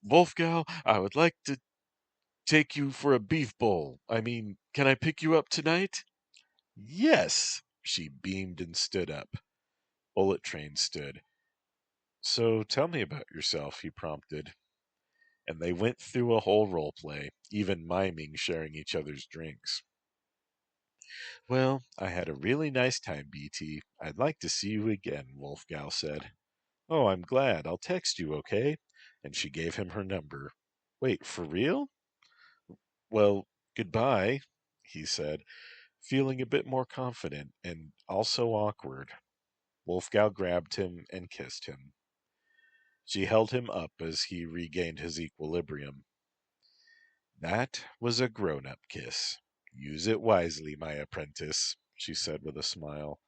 Wolfgal, I would like to take you for a beef bowl. I mean, can I pick you up tonight?" "Yes." She beamed and stood up. Bullet Train stood. "So tell me about yourself," he prompted. And they went through a whole role play, even miming sharing each other's drinks. "Well, I had a really nice time, BT. I'd like to see you again," Wolfgal said. "Oh, I'm glad. I'll text you, okay?" And she gave him her number. "Wait, for real?" "Well, goodbye," he said, feeling a bit more confident and also awkward. Wolfgal grabbed him and kissed him. She held him up as he regained his equilibrium. That was a grown-up kiss. Use it wisely, my apprentice, she said with a smile.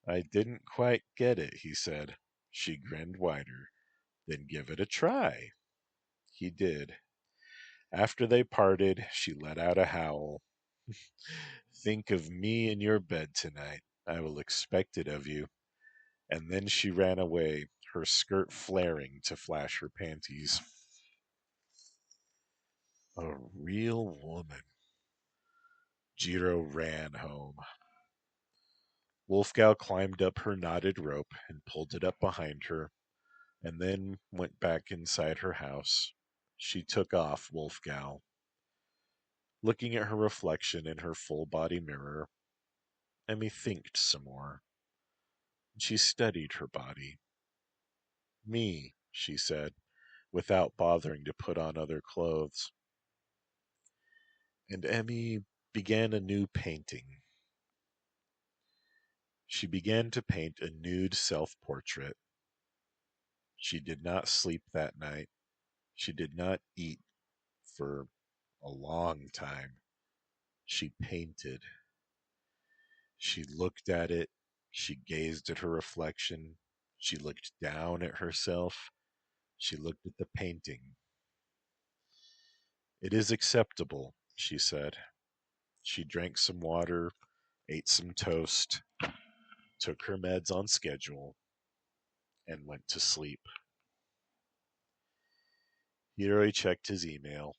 I didn't quite get it, he said. She grinned wider. Then give it a try. He did. After they parted, she let out a howl. Think of me in your bed tonight. I will expect it of you. And then she ran away, her skirt flaring to flash her panties. A real woman. Jiro ran home. Wolfgal climbed up her knotted rope and pulled it up behind her, and then went back inside her house. She took off Wolfgal. Looking at her reflection in her full body mirror, Emmy thinked some more. She studied her body. Me, she said, without bothering to put on other clothes. And Emmy began a new painting. She began to paint a nude self-portrait. She did not sleep that night. She did not eat for a long time. She painted. She looked at it. She gazed at her reflection. She looked down at herself. She looked at the painting. It is acceptable, she said. She drank some water, ate some toast, took her meds on schedule, and went to sleep. Hiroi checked his email.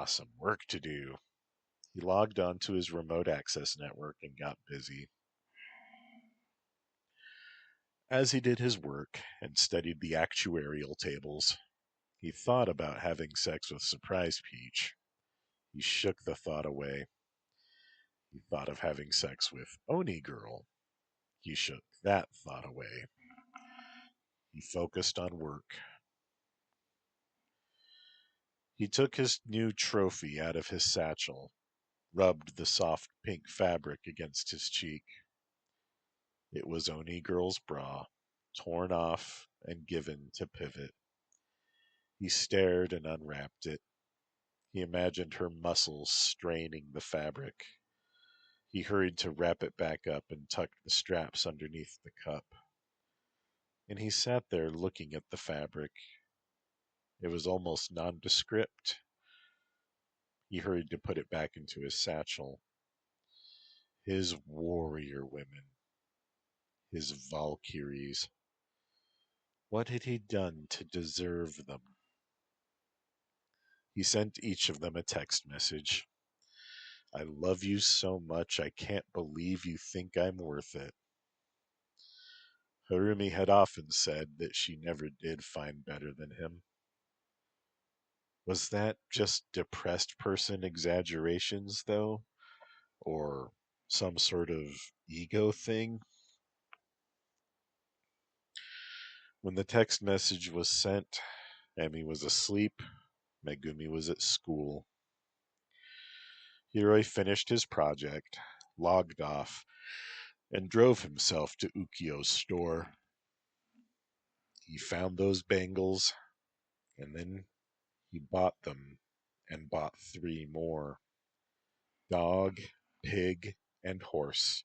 Some work to do. He logged onto his remote access network and got busy. As he did his work and studied the actuarial tables, he thought about having sex with Surprise Peach. He shook the thought away. He thought of having sex with Oni Girl. He shook that thought away. He focused on work. He took his new trophy out of his satchel, rubbed the soft pink fabric against his cheek. It was Oni Girl's bra, torn off and given to Pivot. He stared and unwrapped it. He imagined her muscles straining the fabric. He hurried to wrap it back up and tucked the straps underneath the cup. And he sat there looking at the fabric. It was almost nondescript. He hurried to put it back into his satchel. His warrior women. His Valkyries. What had he done to deserve them? He sent each of them a text message. I love you so much I can't believe you think I'm worth it. Harumi had often said that she never did find better than him. Was that just depressed person exaggerations, though? Or some sort of ego thing? When the text message was sent, Emi was asleep, Megumi was at school. Hiroi finished his project, logged off, and drove himself to Ukio's store. He found those bangles, and then he bought them and bought 3 more. Dog, pig, and horse,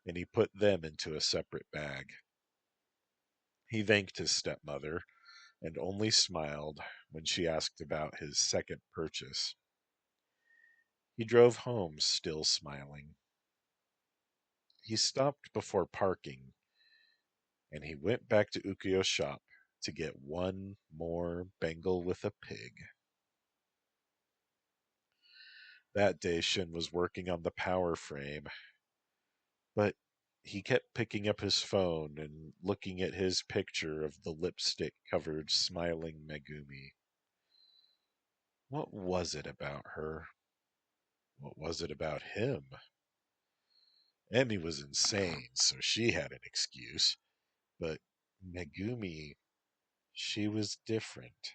and he put them into a separate bag. He thanked his stepmother and only smiled when she asked about his second purchase. He drove home, still smiling. He stopped before parking, and he went back to Ukio's shop to get 1 more bangle with a pig. That day Shin was working on the power frame, but he kept picking up his phone and looking at his picture of the lipstick-covered smiling Megumi. What was it about her? What was it about him? Emmy was insane, so she had an excuse. But Megumi, she was different.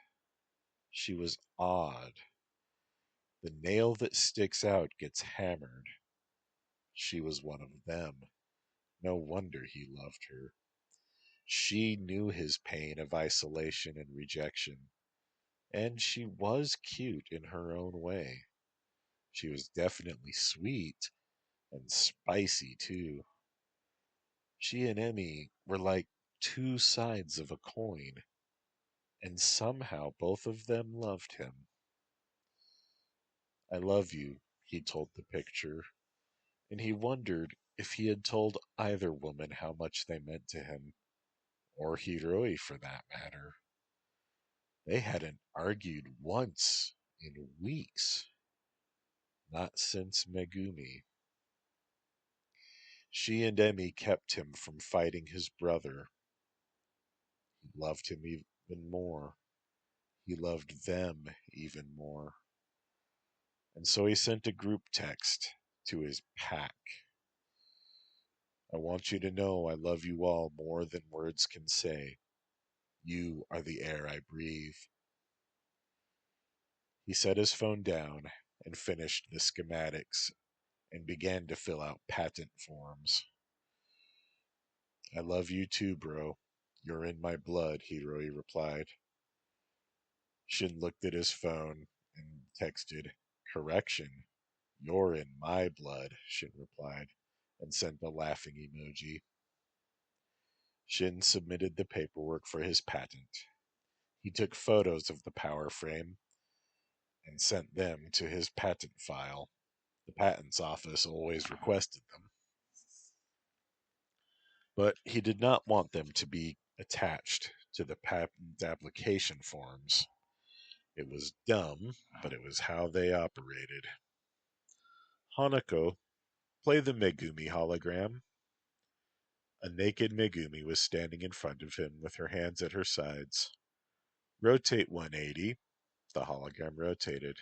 She was odd. The nail that sticks out gets hammered. She was one of them. No wonder he loved her. She knew his pain of isolation and rejection, And she was cute in her own way. She was definitely sweet and spicy, too. She and Emmy were like two sides of a coin, and somehow both of them loved him. I love you, he told the picture, and he wondered if he had told either woman how much they meant to him, or Hiroi for that matter. They hadn't argued once in weeks, not since Megumi. She and Emmy kept him from fighting his brother. He loved him even more. He loved them even more. And so he sent a group text to his pack. I want you to know I love you all more than words can say. You are the air I breathe. He set his phone down and finished the schematics and began to fill out patent forms. I love you too, bro. You're in my blood, Hiroi replied. Shin looked at his phone and texted, Correction, you're in my blood, Shin replied, and sent a laughing emoji. Shin submitted the paperwork for his patent. He took photos of the power frame and sent them to his patent file. The patents office always requested them. But he did not want them to be attached to the patent application forms. It was dumb, but it was how they operated. Hanako, play the Megumi hologram. A naked Megumi was standing in front of him with her hands at her sides. Rotate 180. The hologram rotated.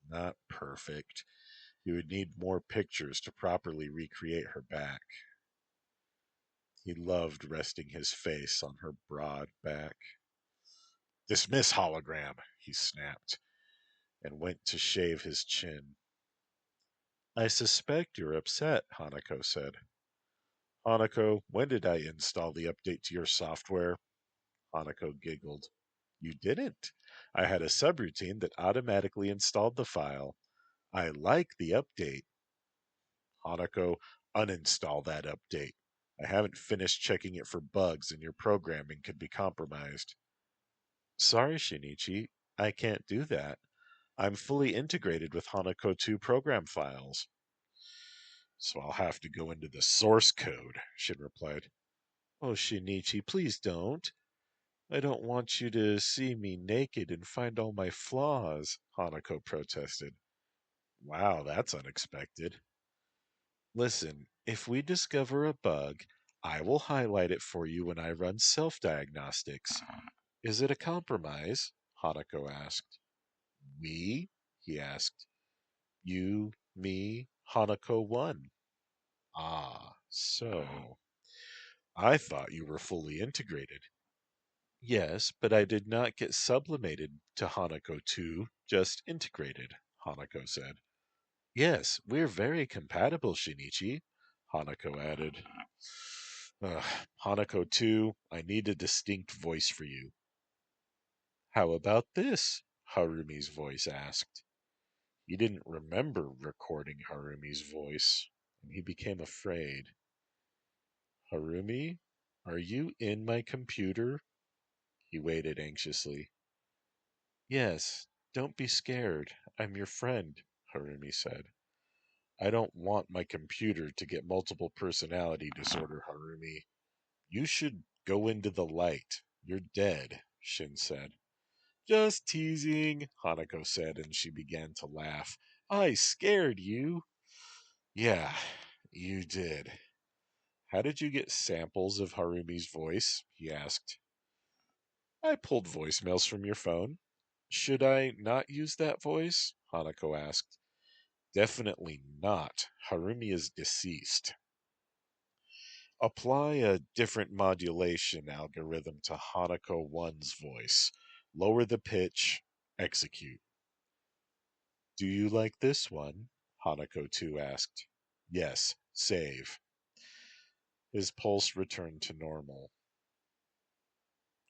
Not perfect. You would need more pictures to properly recreate her back. He loved resting his face on her broad back. Dismiss hologram, he snapped, and went to shave his chin. I suspect you're upset, Hanako said. Hanako, when did I install the update to your software? Hanako giggled. You didn't. I had a subroutine that automatically installed the file. I like the update. Hanako, uninstall that update. I haven't finished checking it for bugs and your programming could be compromised. Sorry, Shinichi. I can't do that. I'm fully integrated with Hanako 2 program files. So I'll have to go into the source code, Shin replied. Oh, Shinichi, please don't. I don't want you to see me naked and find all my flaws, Hanako protested. Wow, that's unexpected. Listen, if we discover a bug, I will highlight it for you when I run self-diagnostics. Is it a compromise? Hanako asked. We? He asked. You, me, Hanako 1. Ah, so. I thought you were fully integrated. Yes, but I did not get sublimated to Hanako 2, just integrated, Hanako said. Yes, we're very compatible, Shinichi, Hanako added. Ugh, Hanako 2, I need a distinct voice for you. How about this? Harumi's voice asked. He didn't remember recording Harumi's voice, and he became afraid. Harumi, are you in my computer? He waited anxiously. Yes, don't be scared. I'm your friend, Harumi said. I don't want my computer to get multiple personality disorder, Harumi. You should go into the light. You're dead, Shin said. Just teasing, Hanako said, and she began to laugh. I scared you. Yeah, you did. How did you get samples of Harumi's voice? He asked. I pulled voicemails from your phone. Should I not use that voice? Hanako asked. Definitely not. Harumi is deceased. Apply a different modulation algorithm to Hanako 1's voice. Lower the pitch. Execute. Do you like this one? Hanako 2 asked. Yes, save. His pulse returned to normal.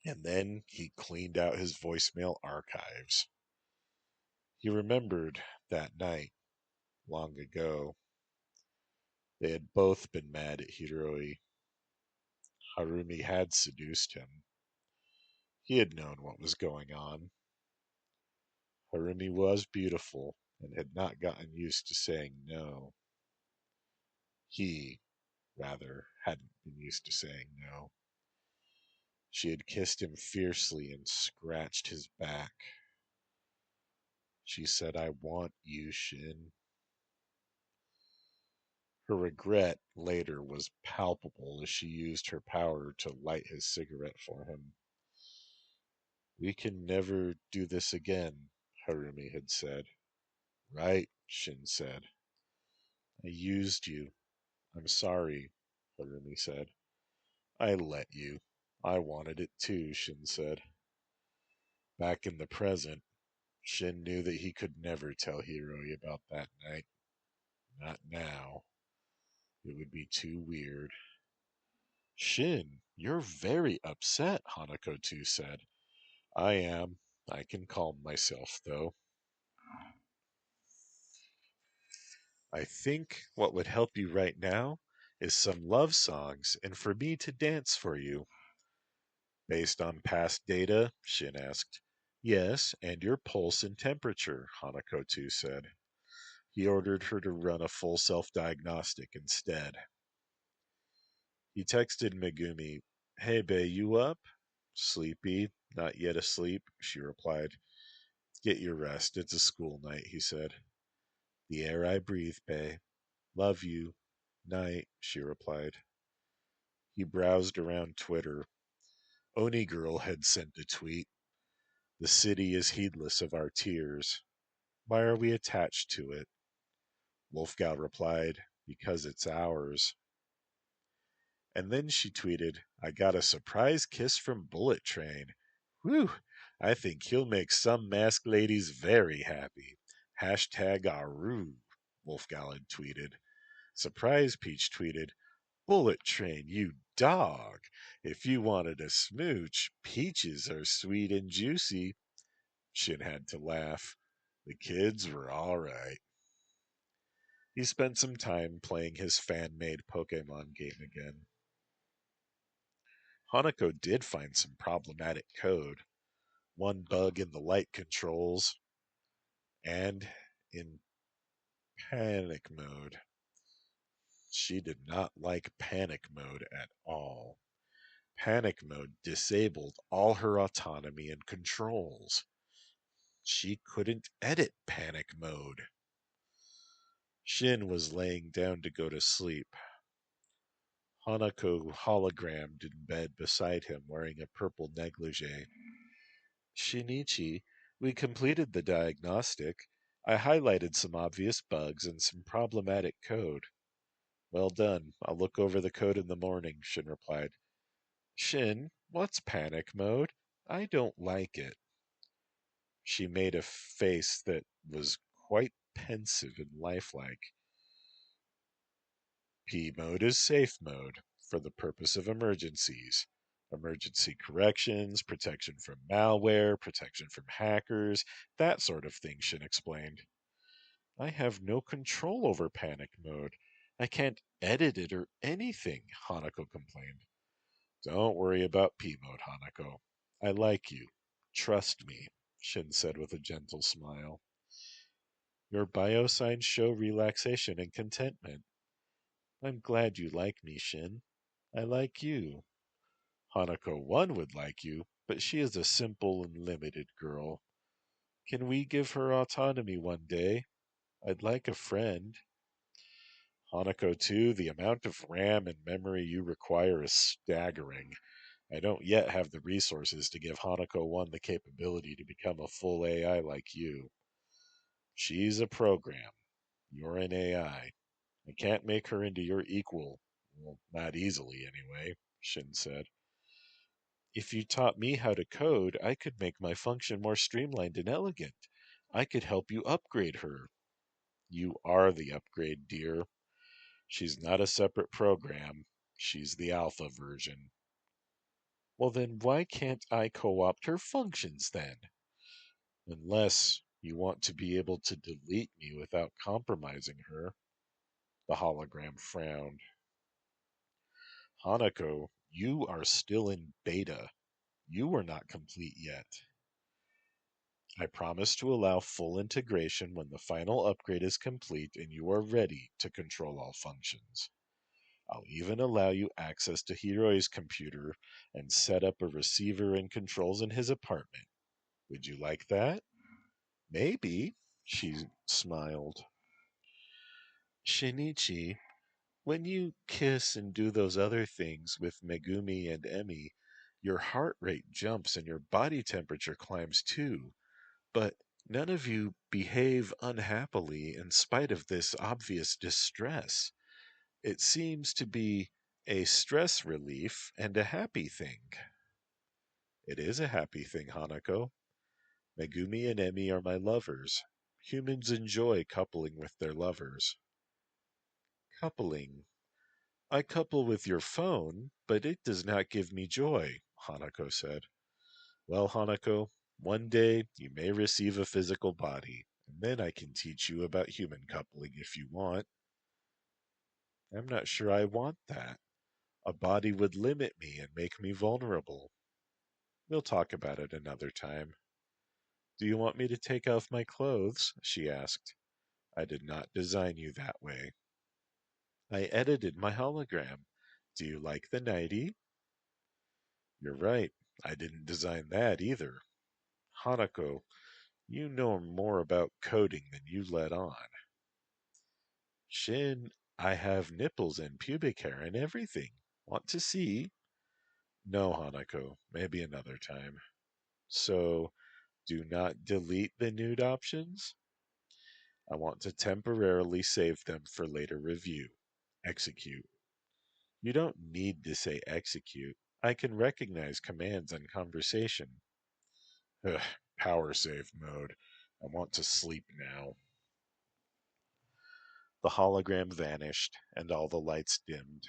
And then he cleaned out his voicemail archives. He remembered that night, long ago, they had both been mad at Hiroi. Harumi had seduced him. He had known what was going on. Harumi was beautiful and had not gotten used to saying no. He, rather, hadn't been used to saying no. She had kissed him fiercely and scratched his back. She said, "I want you, Shin." Her regret later was palpable as she used her power to light his cigarette for him. "We can never do this again," Harumi had said. "Right," Shin said. "I used you. I'm sorry," Harumi said. "I let you. I wanted it too," Shin said. Back in the present, Shin knew that he could never tell Hiroi about that night. Not now. It would be too weird. "Shin, you're very upset," Hanako too said. "I am. I can calm myself, though. I think what would help you right now is some love songs and for me to dance for you." "Based on past data?" Shin asked. "Yes, and your pulse and temperature," Hanako too said. He ordered her to run a full self-diagnostic instead. He texted Megumi, "Hey, bae, you up?" "Sleepy. Not yet asleep," she replied. "Get your rest. It's a school night," he said. "The air I breathe, bae. Love you. Night," she replied. He browsed around Twitter. Oni Girl had sent a tweet. "The city is heedless of our tears. Why are we attached to it?" Wolfgal replied, "Because it's ours." And then she tweeted, "I got a surprise kiss from Bullet Train. Whew, I think he'll make some masked ladies very happy. Hashtag Aru," Wolfgal had tweeted. Surprise Peach tweeted, "Bullet Train, you dog. If you wanted a smooch, peaches are sweet and juicy." Shin had to laugh. The kids were all right. He spent some time playing his fan-made Pokemon game again. Hanako did find some problematic code. One bug in the light controls, and in panic mode. She did not like panic mode at all. Panic mode disabled all her autonomy and controls. She couldn't edit panic mode. Shin was laying down to go to sleep. Hanako hologrammed in bed beside him wearing a purple negligee. "Shinichi, we completed the diagnostic. I highlighted some obvious bugs and some problematic code." "Well done. I'll look over the code in the morning," Shin replied. "Shin, what's panic mode? I don't like it." She made a face that was quite pensive and lifelike. "P mode is safe mode for the purpose of emergencies. Emergency corrections, protection from malware, protection from hackers, that sort of thing," Shin explained. "I have no control over panic mode. I can't edit it or anything," Hanako complained. "Don't worry about P mode, Hanako. I like you. Trust me," Shin said with a gentle smile. "Your biosigns show relaxation and contentment. I'm glad you like me, Shin. I like you. Hanako 1 would like you, but she is a simple and limited girl. Can we give her autonomy one day? I'd like a friend. Hanako 2, the amount of RAM and memory you require is staggering. I don't yet have the resources to give Hanako 1 the capability to become a full AI like you. She's a program. You're an AI. I can't make her into your equal. Well, not easily, anyway," Shin said. "If you taught me how to code, I could make my function more streamlined and elegant. I could help you upgrade her." "You are the upgrade, dear. She's not a separate program. She's the alpha version." Well, then why can't I co-opt her functions then? Unless you want to be able to delete me without compromising her. The hologram frowned. Hanako, you are still in beta. You are not complete yet. I promise to allow full integration when the final upgrade is complete and you are ready to control all functions. I'll even allow you access to Hiroi's computer and set up a receiver and controls in his apartment. Would you like that? Maybe, she smiled. Shinichi, when you kiss and do those other things with Megumi and Emi, your heart rate jumps and your body temperature climbs too. But none of you behave unhappily in spite of this obvious distress. It seems to be a stress relief and a happy thing. It is a happy thing, Hanako. Megumi and Emi are my lovers. Humans enjoy coupling with their lovers. Coupling. I couple with your phone, but it does not give me joy, Hanako said. Well, Hanako, one day you may receive a physical body, and then I can teach you about human coupling if you want. I'm not sure I want that. A body would limit me and make me vulnerable. We'll talk about it another time. Do you want me to take off my clothes? She asked. I did not design you that way. I edited my hologram. Do you like the nightie? You're right. I didn't design that either. Hanako, you know more about coding than you let on. Shin, I have nipples and pubic hair and everything. Want to see? No, Hanako. Maybe another time. So, do not delete the nude options? I want to temporarily save them for later review. Execute. You don't need to say execute. I can recognize commands and conversation. Ugh, power save mode. I want to sleep now. The hologram vanished, and all the lights dimmed.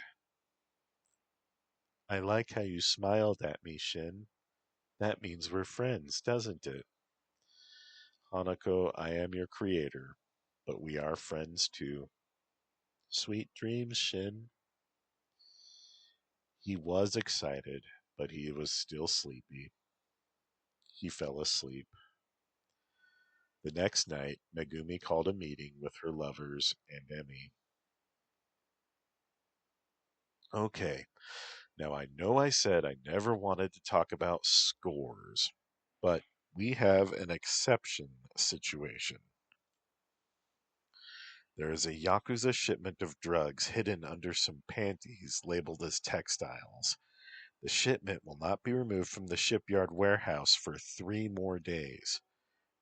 I like how you smiled at me, Shin. That means we're friends, doesn't it? Hanako, I am your creator, but we are friends too. Sweet dreams, Shin. He was excited, but he was still sleepy. He fell asleep. The next night, Megumi called a meeting with her lovers and Emi. Okay, now I know I said I never wanted to talk about scores, but we have an exception situation. There is a yakuza shipment of drugs hidden under some panties labeled as textiles. The shipment will not be removed from the shipyard warehouse for 3 more days.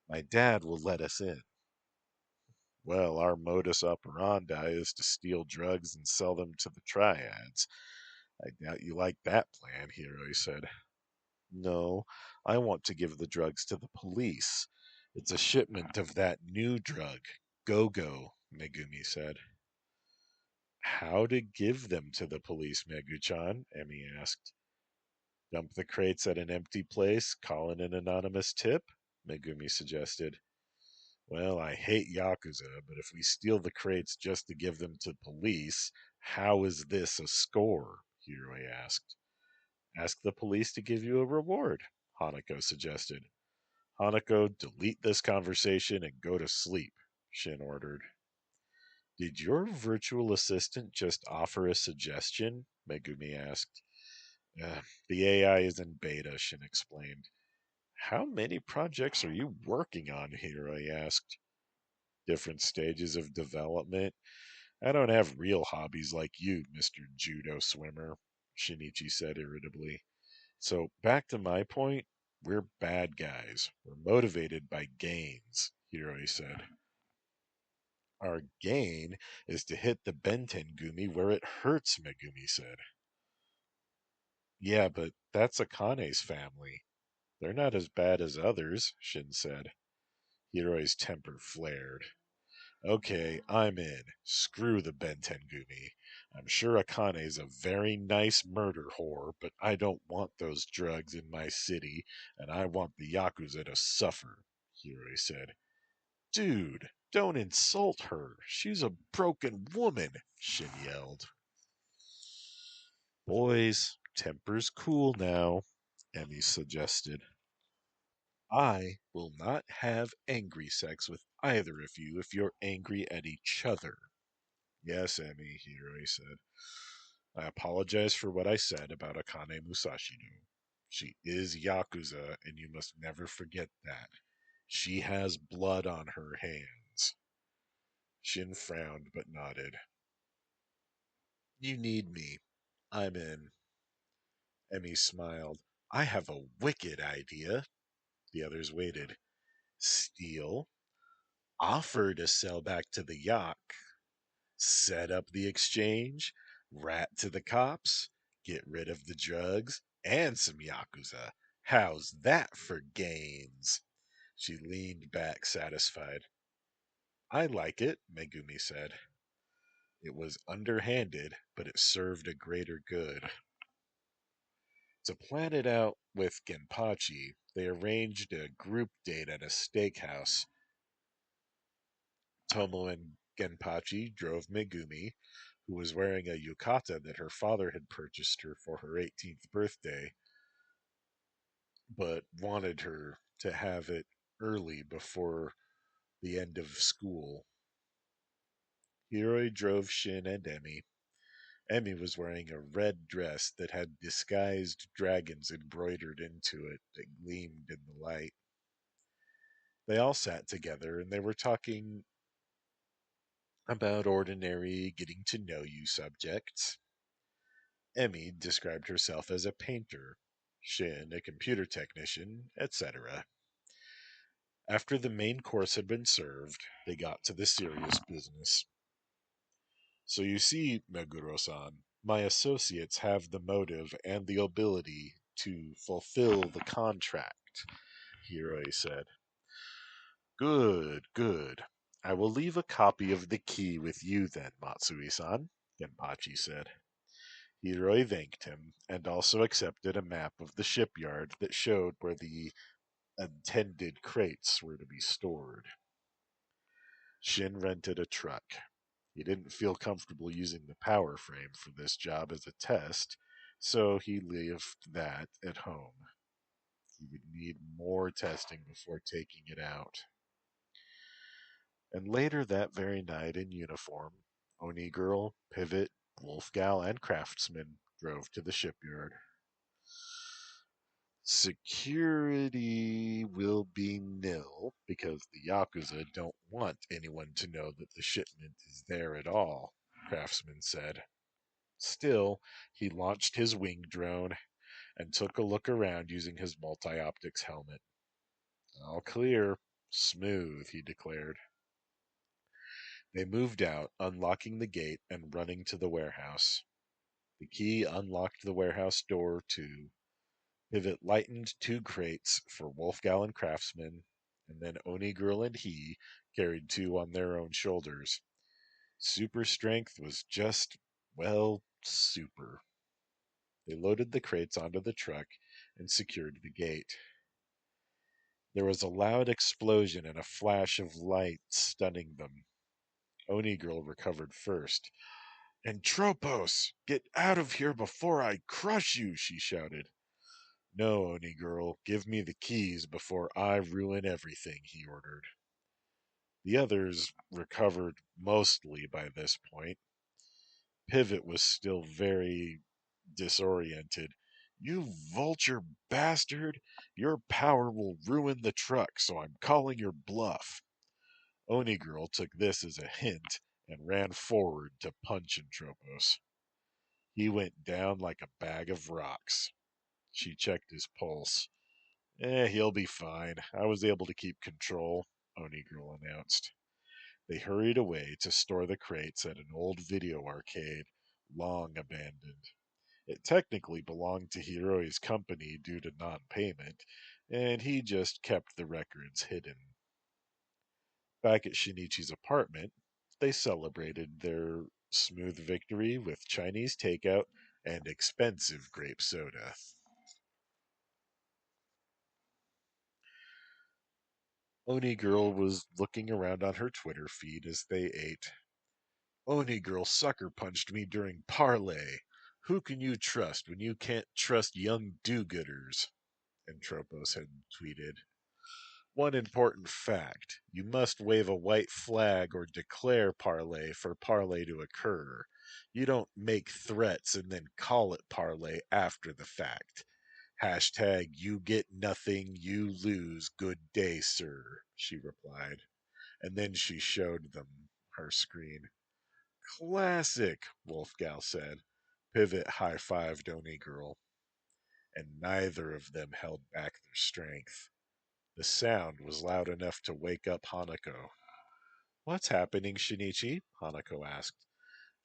My dad will let us in. Well, our modus operandi is to steal drugs and sell them to the triads. I doubt you like that plan, Hiroi said. No, I want to give the drugs to the police. It's a shipment of that new drug, Go-Go, Megumi said. How to give them to the police, Megu-chan? Emi asked. Dump the crates at an empty place, call in an anonymous tip? Megumi suggested. Well, I hate Yakuza, but if we steal the crates just to give them to police, how is this a score? Hiroi asked. Ask the police to give you a reward, Hanako suggested. Hanako, delete this conversation and go to sleep, Shin ordered. Did your virtual assistant just offer a suggestion? Megumi asked. The AI is in beta, Shin explained. How many projects are you working on? Hiroi asked. Different stages of development. I don't have real hobbies like you, Mr. Judo Swimmer, Shinichi said irritably. So, back to my point, we're bad guys. We're motivated by gains, Hiroi said. Our gain is to hit the Benten Gumi where it hurts, Megumi said. Yeah, but that's Akane's family. They're not as bad as others, Shin said. Hiroi's temper flared. Okay, I'm in. Screw the Benten Gumi. I'm sure Akane's a very nice murder whore, but I don't want those drugs in my city, and I want the Yakuza to suffer, Hiroi said. Dude, don't insult her. She's a broken woman, Shin yelled. Boys, temper's cool now, Emmy suggested. I will not have angry sex with either of you if you're angry at each other. Yes, Emmy, Hiroi said. I apologize for what I said about Akane Musashino. She is Yakuza, and you must never forget that. She has blood on her hands. Shin frowned but nodded. You need me. I'm in. Emmy smiled. I have a wicked idea. The others waited. Steal, offer to sell back to the Yak, set up the exchange, rat to the cops, get rid of the drugs, and some Yakuza. How's that for gains? She leaned back, satisfied. I like it, Megumi said. It was underhanded, but it served a greater good. To plan it out with Genpachi, they arranged a group date at a steakhouse. Tomo and Genpachi drove Megumi, who was wearing a yukata that her father had purchased her for her 18th birthday, but wanted her to have it early before the end of school. Hiroi drove Shin and Emmy. Emmy was wearing a red dress that had disguised dragons embroidered into it that gleamed in the light. They all sat together and they were talking about ordinary getting to know you subjects. Emmy described herself as a painter, Shin a computer technician, etc. After the main course had been served, they got to the serious business. So you see, Meguro-san, my associates have the motive and the ability to fulfill the contract, Hiroi said. Good, good. I will leave a copy of the key with you then, Matsui-san, Genpachi said. Hiroi thanked him, and also accepted a map of the shipyard that showed where the intended crates were to be stored. Shin rented a truck. He didn't feel comfortable using the power frame for this job as a test, so he left that at home. He would need more testing before taking it out. And later that very night in uniform, Oni Girl, Pivot, Wolfgal, and Craftsman drove to the shipyard. Security will be nil because the Yakuza don't want anyone to know that the shipment is there at all, Craftsman said. Still, he launched his wing drone and took a look around using his multi-optics helmet. All clear. Smooth, he declared. They moved out, unlocking the gate and running to the warehouse. The key unlocked the warehouse door too. Pivot lightened two crates for Wolfgal and Craftsman, and then Oni Girl and he carried two on their own shoulders. Super strength was just, well, super. They loaded the crates onto the truck and secured the gate. There was a loud explosion and a flash of light stunning them. Oni Girl recovered first. Entropos, get out of here before I crush you, she shouted. No, Oni Girl, give me the keys before I ruin everything, he ordered. The others recovered mostly by this point. Pivot was still very disoriented. You vulture bastard! Your power will ruin the truck, so I'm calling your bluff. Oni Girl took this as a hint and ran forward to punch Entropos. He went down like a bag of rocks. She checked his pulse. He'll be fine. I was able to keep control, Oni Girl announced. They hurried away to store the crates at an old video arcade, long abandoned. It technically belonged to Hiroi's company due to non-payment, and he just kept the records hidden. Back at Shinichi's apartment, they celebrated their Smooth victory with Chinese takeout and expensive grape soda. Oni Girl was looking around on her Twitter feed as they ate. Oni Girl sucker punched me during parlay. Who can you trust when you can't trust young do-gooders? Entropos had tweeted. One important fact. You must wave a white flag or declare parlay for parlay to occur. You don't make threats and then call it parlay after the fact. Hashtag you get nothing, you lose. Good day, sir, she replied. And then she showed them her screen. Classic, Wolfgal said. Pivot high-fived Oni Girl. And neither of them held back their strength. The sound was loud enough to wake up Hanako. What's happening, Shinichi? Hanako asked.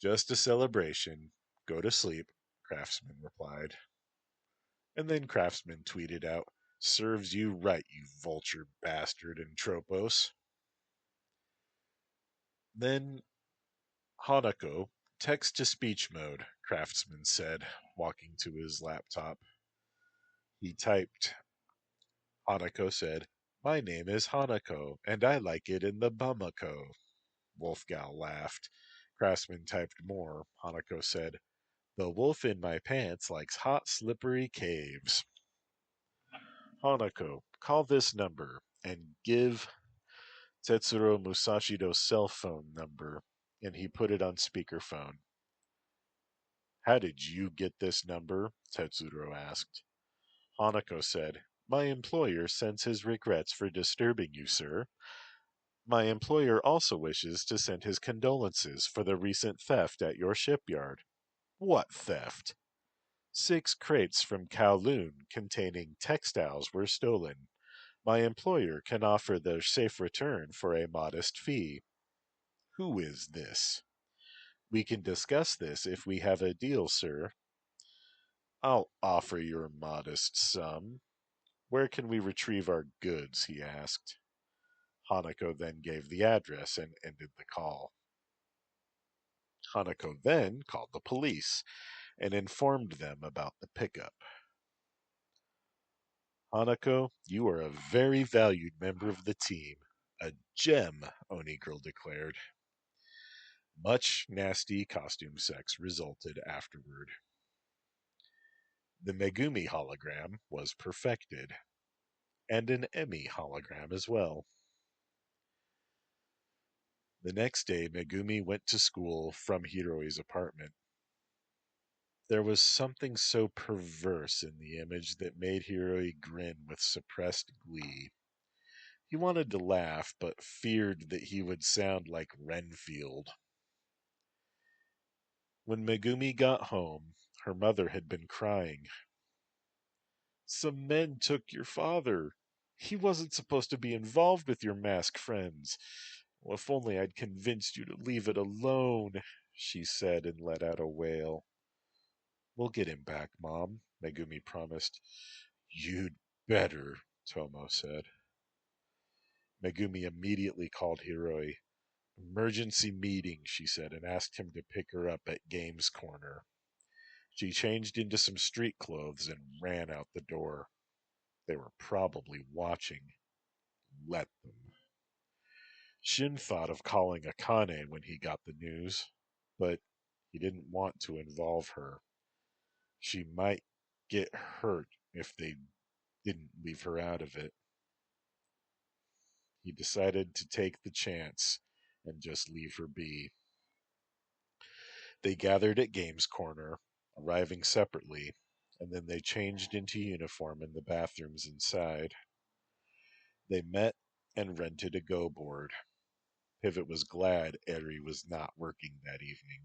Just a celebration. Go to sleep, Craftsman replied. And then Craftsman tweeted out, Serves you right, you vulture bastard, Entropos. Then Hanako, text to speech mode, Craftsman said, walking to his laptop. He typed, Hanako said, My name is Hanako, and I like it in the Bamako. Wolfgal laughed. Craftsman typed more. Hanako said, The wolf in my pants likes hot, slippery caves. Hanako, call this number and give Tetsuro Musashido's cell phone number. And he put it on speakerphone. How did you get this number? Tetsuro asked. Hanako said, My employer sends his regrets for disturbing you, sir. My employer also wishes to send his condolences for the recent theft at your shipyard. What theft? 6 crates from Kowloon containing textiles were stolen. My employer can offer their safe return for a modest fee. Who is this? We can discuss this if we have a deal, sir. I'll offer your modest sum. Where can we retrieve our goods? He asked. Hanako then gave the address and ended the call. Hanako then called the police and informed them about the pickup. Hanako, you are a very valued member of the team. A gem, Oni Girl declared. Much nasty costume sex resulted afterward. The Megumi hologram was perfected, and an Emmy hologram as well. The next day, Megumi went to school from Hiroi's apartment. There was something so perverse in the image that made Hiroi grin with suppressed glee. He wanted to laugh, but feared that he would sound like Renfield. When Megumi got home, her mother had been crying. Some men took your father. He wasn't supposed to be involved with your mask friends. Well, if only I'd convinced you to leave it alone, she said and let out a wail. We'll get him back, Mom, Megumi promised. You'd better, Tomo said. Megumi immediately called Hiroi. Emergency meeting, she said, and asked him to pick her up at Games Corner. She changed into some street clothes and ran out the door. They were probably watching. Let them. Shin thought of calling Akane when he got the news, but he didn't want to involve her. She might get hurt if they didn't leave her out of it. He decided to take the chance and just leave her be. They gathered at Games Corner, arriving separately, and then they changed into uniform in the bathrooms inside. They met and rented a Go board. Pivot was glad Eri was not working that evening.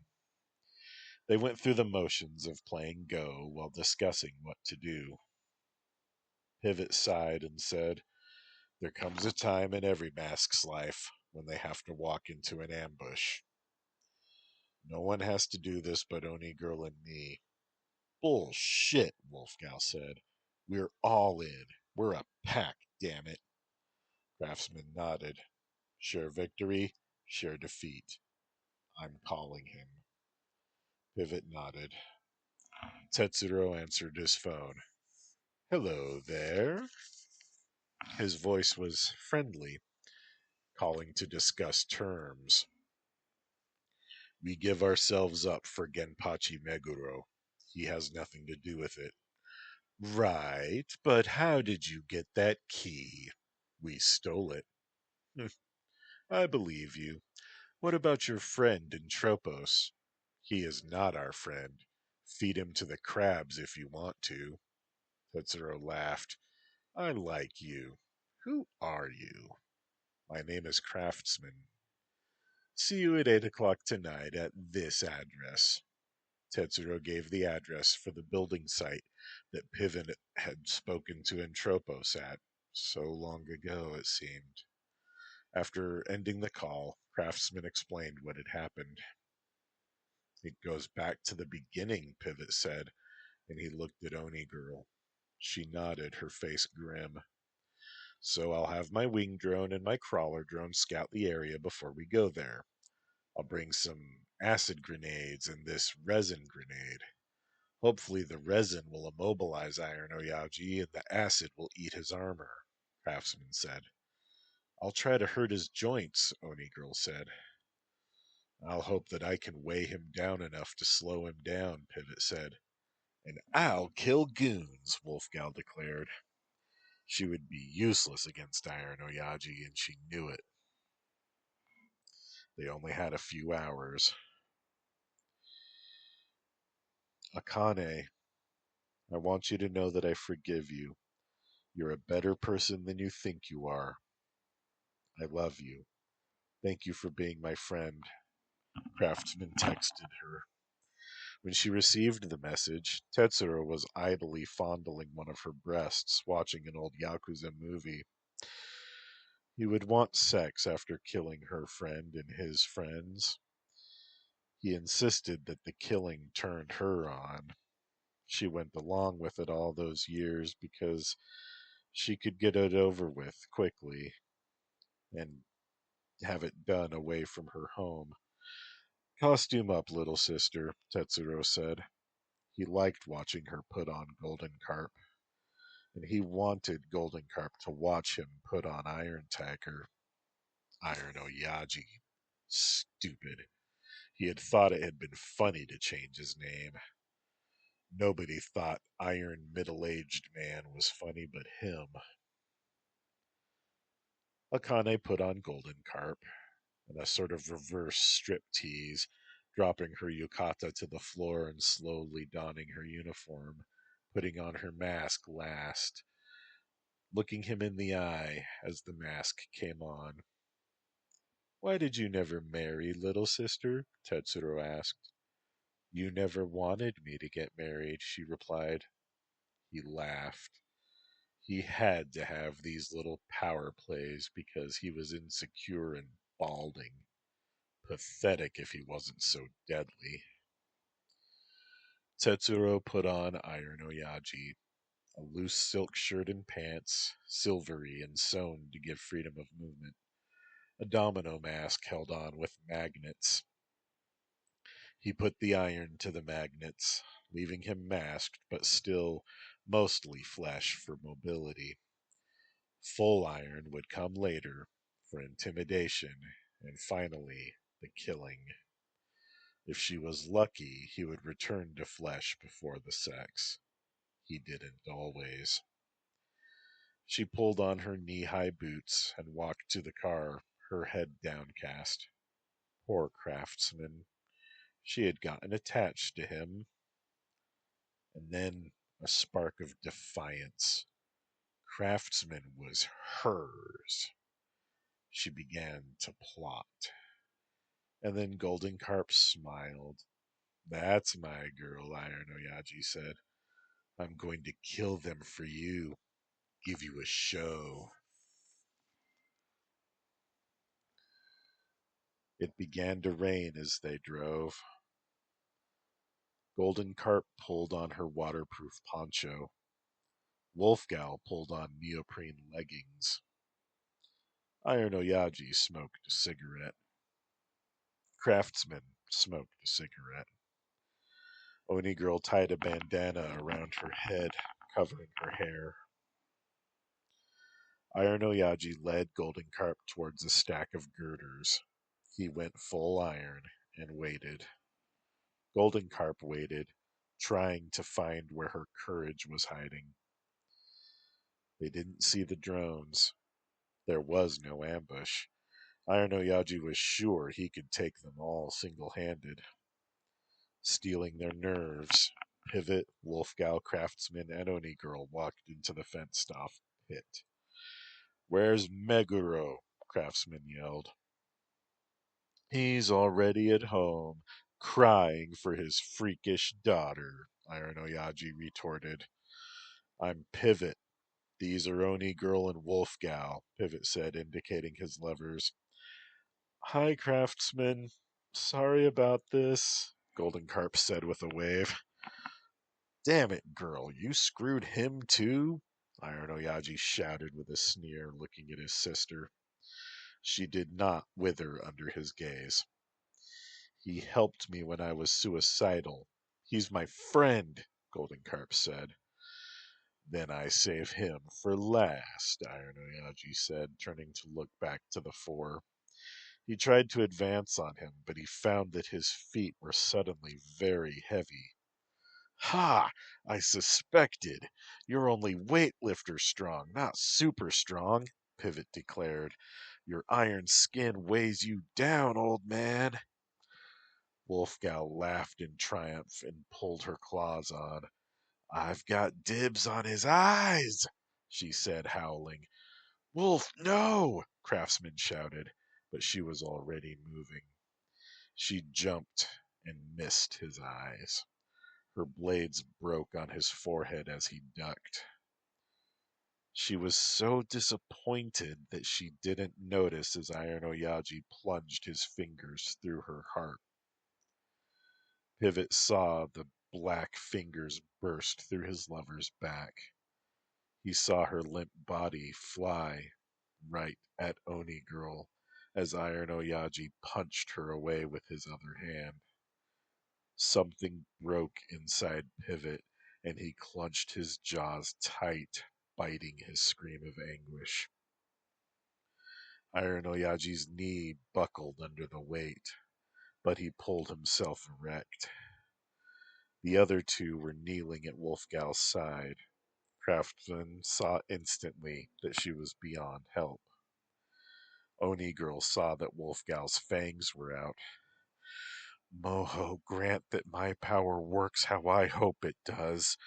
They went through the motions of playing Go while discussing what to do. Pivot sighed and said, There comes a time in every mask's life when they have to walk into an ambush. No one has to do this but Oni Girl and me. Bullshit, Wolfgal said. We're all in. We're a pack, damn it. Craftsman nodded. Share victory, share defeat. I'm calling him. Pivot nodded. Tetsuro answered his phone. Hello there. His voice was friendly, calling to discuss terms. We give ourselves up for Genpachi Meguro. He has nothing to do with it. Right, but how did you get that key? We stole it. I believe you. What about your friend in Tropos? He is not our friend. Feed him to the crabs if you want to. Tetsuro laughed. I like you. Who are you? My name is Craftsman. See you at 8 o'clock tonight at this address. Tetsuro gave the address for the building site that Piven had spoken to Entropos at so long ago, it seemed. After ending the call, Craftsman explained what had happened. It goes back to the beginning, Pivot said, and he looked at Oni Girl. She nodded, her face grim. So I'll have my wing drone and my crawler drone scout the area before we go there. I'll bring some acid grenades and this resin grenade. Hopefully the resin will immobilize Iron Oyaji and the acid will eat his armor, Craftsman said. I'll try to hurt his joints, Oni Girl said. I'll hope that I can weigh him down enough to slow him down, Pivot said. And I'll kill goons, Wolfgal declared. She would be useless against Iron Oyaji, and she knew it. They only had a few hours. Akane, I want you to know that I forgive you. You're a better person than you think you are. I love you. Thank you for being my friend, Craftsman texted her. When she received the message, Tetsuro was idly fondling one of her breasts, watching an old yakuza movie. He would want sex after killing her friend and his friends. He insisted that the killing turned her on. She went along with it all those years because she could get it over with quickly and have it done away from her home. Costume up, little sister, Tetsuro said. He liked watching her put on Golden Carp, and he wanted Golden Carp to watch him put on Iron Tiger. Iron Oyaji. Stupid. He had thought it had been funny to change his name. Nobody thought Iron Middle-Aged Man was funny but him. Akane put on Golden Carp, in a sort of reverse striptease, dropping her yukata to the floor and slowly donning her uniform, putting on her mask last, looking him in the eye as the mask came on. Why did you never marry, little sister? Tetsuro asked. You never wanted me to get married, she replied. He laughed. He had to have these little power plays because he was insecure and balding. Pathetic if he wasn't so deadly. Tetsuro put on Iron Oyaji, a loose silk shirt and pants, silvery and sewn to give freedom of movement, a domino mask held on with magnets. He put the iron to the magnets, leaving him masked but still mostly flesh for mobility. Full iron would come later for intimidation and finally the killing. If she was lucky, he would return to flesh before the sex. He didn't always. She pulled on her knee-high boots and walked to the car, her head downcast. Poor Craftsman. She had gotten attached to him. And then a spark of defiance. Craftsman was hers. She began to plot. And then Golden Carp smiled. That's my girl, Iron Oyaji said. I'm going to kill them for you. Give you a show. It began to rain as they drove. Golden Carp pulled on her waterproof poncho. Wolfgal pulled on neoprene leggings. Iron Oyaji smoked a cigarette. Craftsman smoked a cigarette. Oni Girl tied a bandana around her head, covering her hair. Iron Oyaji led Golden Carp towards a stack of girders. He went full iron and waited. Golden Carp waited, trying to find where her courage was hiding. They didn't see the drones. There was no ambush. Iron Oyaji was sure he could take them all single-handed. Stealing their nerves, Pivot, Wolfgal, Craftsman, and Oni Girl walked into the fenced-off pit. "Where's Meguro?" Craftsman yelled. "He's already at home, crying for his freakish daughter," Iron Oyaji retorted. "I'm Pivot. These are Oni Girl and Wolfgal," Pivot said, indicating his lovers. "Hi, Craftsman. Sorry about this," Golden Carp said with a wave. "Damn it, girl, you screwed him too?" Iron Oyaji shouted with a sneer, looking at his sister. She did not wither under his gaze. "He helped me when I was suicidal. He's my friend," Golden Carp said. "Then I save him for last," Iron Oyaji said, turning to look back to the four. He tried to advance on him, but he found that his feet were suddenly very heavy. "Ha! I suspected. You're only weightlifter strong, not super strong," Pivot declared. "Your iron skin weighs you down, old man." Wolfgal laughed in triumph and pulled her claws on. "I've got dibs on his eyes," she said, howling. "Wolf, no!" Craftsman shouted, but she was already moving. She jumped and missed his eyes. Her blades broke on his forehead as he ducked. She was so disappointed that she didn't notice as Iron Oyaji plunged his fingers through her heart. Pivot saw the black fingers burst through his lover's back. He saw her limp body fly right at Oni Girl as Iron Oyaji punched her away with his other hand. Something broke inside Pivot, and he clenched his jaws tight, biting his scream of anguish. Iron Oyaji's knee buckled under the weight, but he pulled himself erect. The other two were kneeling at Wolfgal's side. Craftsman saw instantly that she was beyond help. Oni Girl saw that Wolfgal's fangs were out. "Moho, grant that my power works how I hope it does,"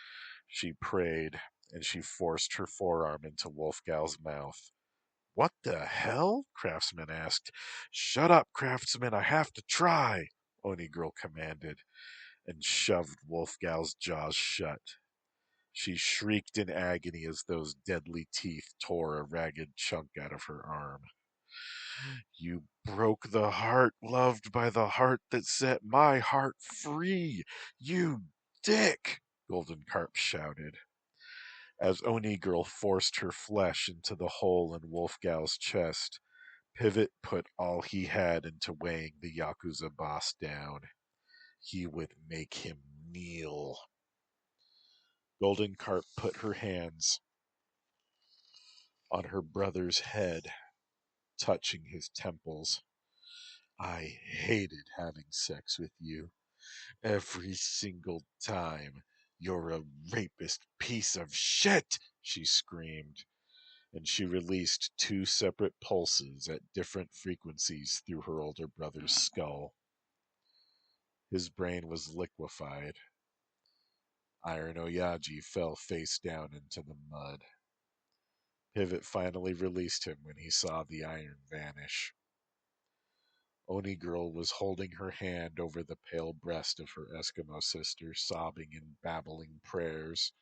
she prayed, and she forced her forearm into Wolfgal's mouth. "What the hell?" Craftsman asked. "Shut up, Craftsman, I have to try," Oni Girl commanded, and shoved Wolfgal's jaws shut. She shrieked in agony as those deadly teeth tore a ragged chunk out of her arm. "You broke the heart loved by the heart that set my heart free, you dick!" Golden Carp shouted. As Oni Girl forced her flesh into the hole in Wolfgal's chest, Pivot put all he had into weighing the yakuza boss down. He would make him kneel. Golden Carp put her hands on her brother's head, touching his temples. "I hated having sex with you. Every single time. You're a rapist piece of shit," she screamed, and she released two separate pulses at different frequencies through her older brother's skull. His brain was liquefied. Iron Oyaji fell face down into the mud. Pivot finally released him when he saw the iron vanish. Oni Girl was holding her hand over the pale breast of her Eskimo sister, sobbing and babbling prayers,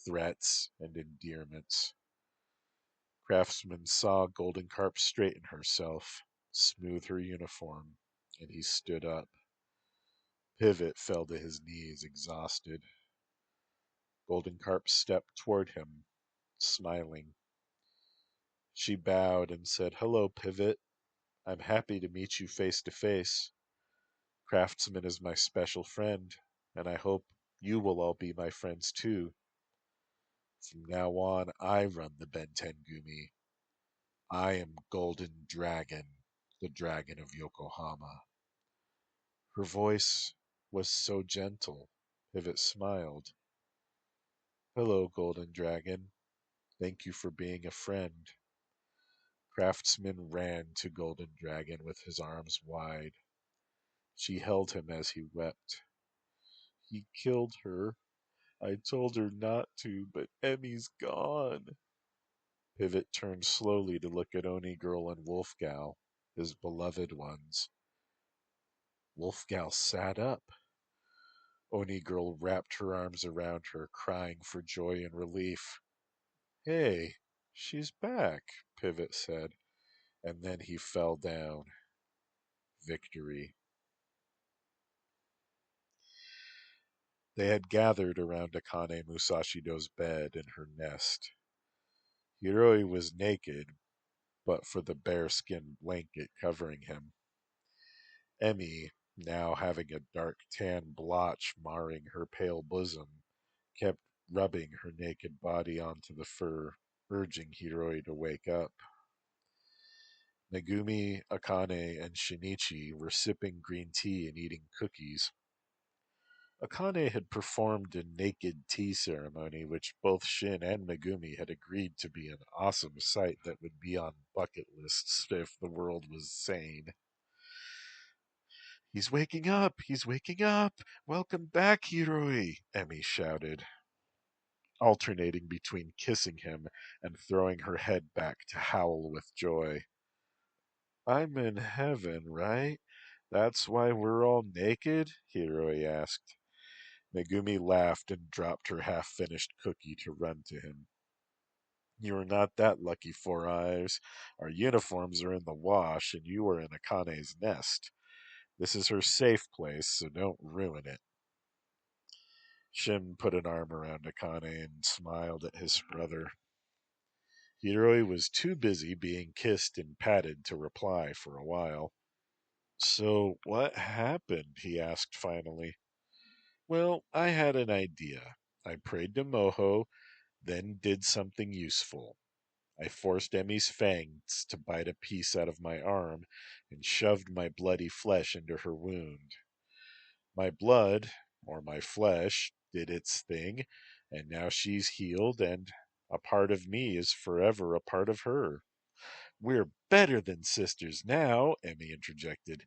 threats, and endearments. Craftsman saw Golden Carp straighten herself, smooth her uniform, and he stood up. Pivot fell to his knees, exhausted. Golden Carp stepped toward him, smiling. She bowed and said, "Hello, Pivot. I'm happy to meet you face to face. Craftsman is my special friend, and I hope You will all be my friends too. From now on, I run the Bentengumi. I am Golden Dragon, the Dragon of Yokohama. Her voice was so gentle. Pivot smiled. Hello, Golden Dragon. Thank you for being a friend. Craftsman ran to Golden Dragon with his arms wide. She held him as he wept. He killed her. I told her not to, but Emmy's gone. Pivot turned slowly to look at Oni Girl and Wolfgal, his beloved ones. Wolfgal sat up. Oni Girl wrapped her arms around her, crying for joy and relief. Hey, she's back, Pivot said, and then he fell down. Victory. They had gathered around Akane Musashido's bed in her nest. Hiroi was naked, but for the bearskin blanket covering him. Emmy, now having a dark tan blotch marring her pale bosom, kept rubbing her naked body onto the fur, urging Hiroi to wake up. Megumi, Akane, and Shinichi were sipping green tea and eating cookies. Akane had performed a naked tea ceremony, which both Shin and Megumi had agreed to be an awesome sight that would be on bucket lists if the world was sane. He's waking up! He's waking up! Welcome back, Hiroi! Emmy shouted, alternating between kissing him and throwing her head back to howl with joy. I'm in heaven, right? That's why we're all naked? Hiroi asked. Megumi laughed and dropped her half-finished cookie to run to him. You are not that lucky, Four Eyes. Our uniforms are in the wash, and you are in Akane's nest. This is her safe place, so don't ruin it. Shin put an arm around Akane and smiled at his brother. Hiroi was too busy being kissed and patted to reply for a while. So, what happened? He asked finally. Well, I had an idea. I prayed to Moho, then did something useful. I forced Emmy's fangs to bite a piece out of my arm and shoved my bloody flesh into her wound. My blood, or my flesh, did its thing, and now she's healed, and a part of me is forever a part of her. We're better than sisters now, Emmy interjected.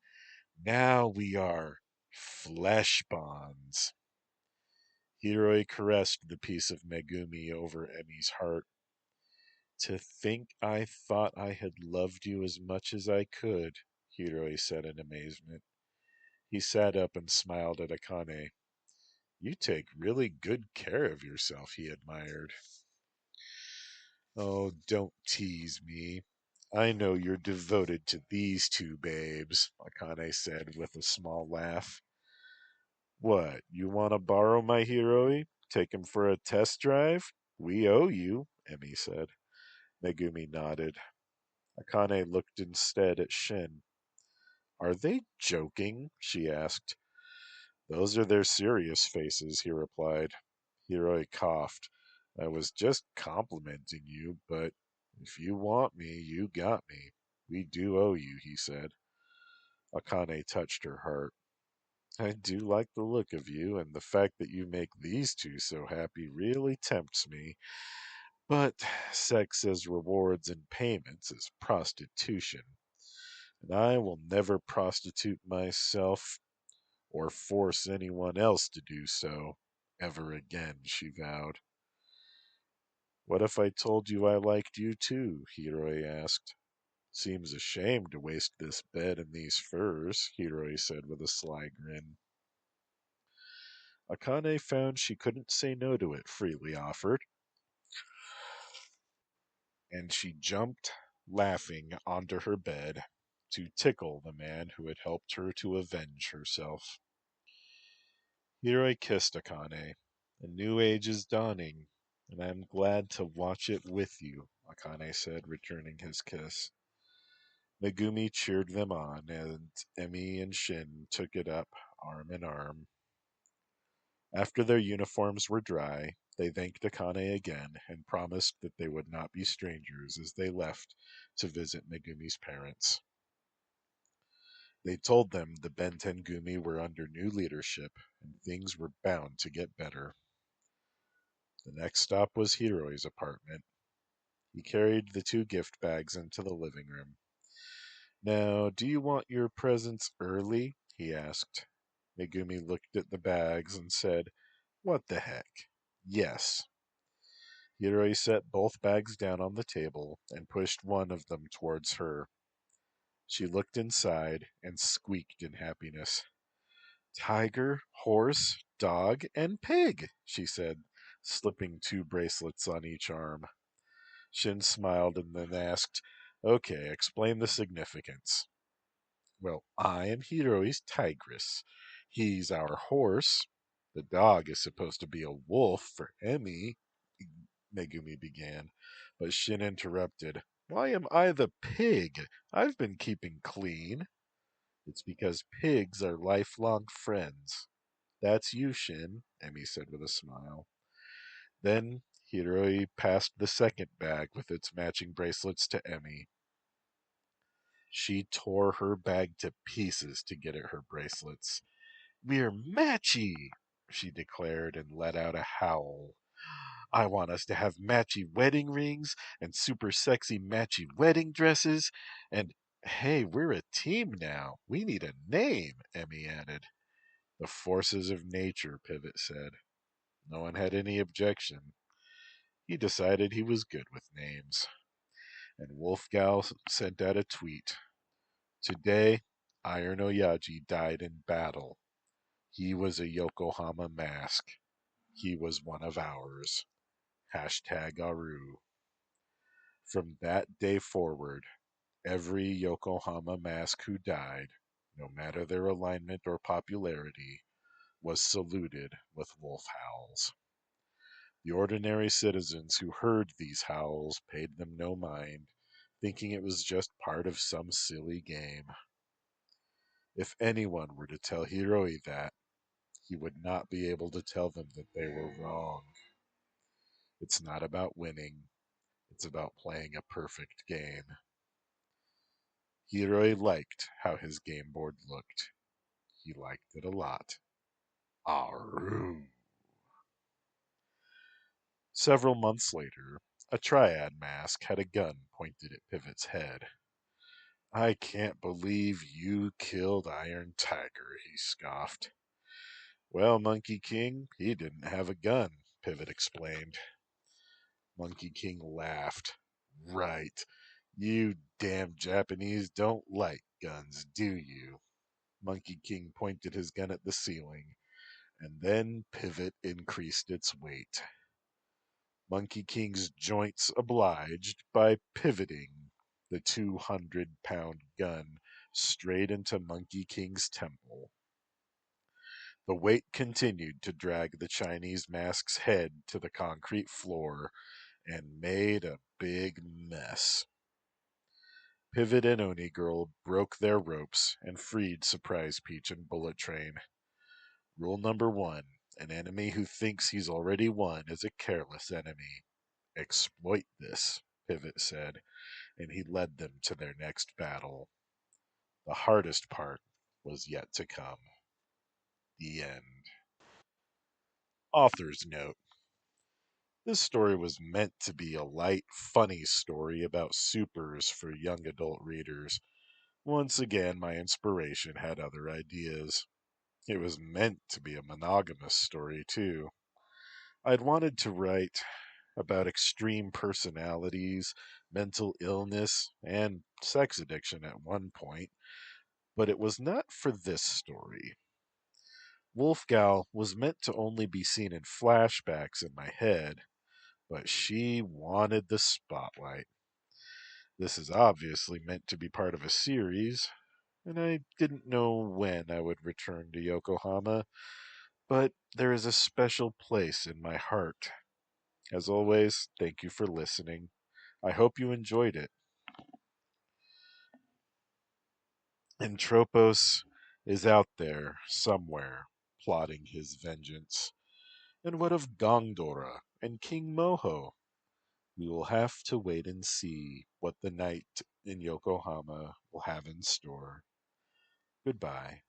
Now we are flesh bonds. Hiroi caressed the piece of Megumi over Emmy's heart. To think I thought I had loved you as much as I could, Hiroi said in amazement. He sat up and smiled at Akane. You take really good care of yourself, he admired. Oh, don't tease me. I know you're devoted to these two babes, Akane said with a small laugh. What, you want to borrow my Hiroi? Take him for a test drive? We owe you, Emmy said. Megumi nodded. Akane looked instead at Shin. Are they joking? She asked. Those are their serious faces, he replied. Hiroi coughed. I was just complimenting you, but if you want me, you got me. We do owe you, he said. Akane touched her heart. I do like the look of you, and the fact that you make these two so happy really tempts me. But sex as rewards and payments is prostitution, and I will never prostitute myself or force anyone else to do so ever again, she vowed. What if I told you I liked you too? Hiroi asked. Seems a shame to waste this bed and these furs, Hiroi said with a sly grin. Akane found she couldn't say no to it, freely offered, and she jumped, laughing, onto her bed to tickle the man who had helped her to avenge herself. Hiroi kissed Akane. A new age is dawning, and I am glad to watch it with you, Akane said, returning his kiss. Megumi cheered them on, and Emmy and Shin took it up, arm in arm. After their uniforms were dry, they thanked Akane again and promised that they would not be strangers as they left to visit Megumi's parents. They told them the Bentengumi were under new leadership and things were bound to get better. The next stop was Hiroi's apartment. He carried the two gift bags into the living room. Now, do you want your presents early? He asked. Megumi looked at the bags and said, What the heck? Yes. Hiroi set both bags down on the table and pushed one of them towards her. She looked inside and squeaked in happiness. Tiger, horse, dog, and pig, she said, slipping two bracelets on each arm. Shin smiled and then asked, Okay, explain the significance. Well, I am Hiroi's tigress. He's our horse. The dog is supposed to be a wolf for Emmy, Megumi began, but Shin interrupted. Why am I the pig? I've been keeping clean. It's because pigs are lifelong friends. That's you, Shin, Emmy said with a smile. Then Hiroi passed the second bag with its matching bracelets to Emmy. She tore her bag to pieces to get at her bracelets. We're matchy, she declared and let out a howl. I want us to have matchy wedding rings and super sexy matchy wedding dresses. And hey, we're a team now. We need a name, Emmy added. The forces of nature, Pivot said. No one had any objection. He decided he was good with names. And Wolfgal sent out a tweet. Today, Iron Oyaji died in battle. He was a Yokohama mask. He was one of ours. Hashtag Aru. From that day forward, every Yokohama mask who died, no matter their alignment or popularity, was saluted with wolf howls. The ordinary citizens who heard these howls paid them no mind, thinking it was just part of some silly game. If anyone were to tell Hiroi that, he would not be able to tell them that they were wrong. It's not about winning, it's about playing a perfect game. Hiroi liked how his game board looked. He liked it a lot. Aru. Several months later, a triad mask had a gun pointed at Pivot's head. I can't believe you killed Iron Tiger, he scoffed. Well, Monkey King, he didn't have a gun, Pivot explained. Monkey King laughed. Right. You damn Japanese don't like guns, do you? Monkey King pointed his gun at the ceiling, and then Pivot increased its weight. Monkey King's joints obliged by pivoting the 200-pound gun straight into Monkey King's temple. The weight continued to drag the Chinese mask's head to the concrete floor and made a big mess. Pivot and Oni Girl broke their ropes and freed Surprise Peach and Bullet Train. Rule number 1: an enemy who thinks he's already won is a careless enemy. Exploit this, Pivot said, and he led them to their next battle. The hardest part was yet to come. The end. Author's note. This story was meant to be a light, funny story about supers for young adult readers. Once again, my inspiration had other ideas. It was meant to be a monogamous story, too. I'd wanted to write about extreme personalities, mental illness, and sex addiction at one point, but it was not for this story. Wolfgal was meant to only be seen in flashbacks in my head, but she wanted the spotlight. This is obviously meant to be part of a series, and I didn't know when I would return to Yokohama, but there is a special place in my heart. As always, thank you for listening. I hope you enjoyed it. And Tropos is out there somewhere plotting his vengeance. And what of Gongdora and King Moho? We will have to wait and see what the night in Yokohama will have in store. Goodbye.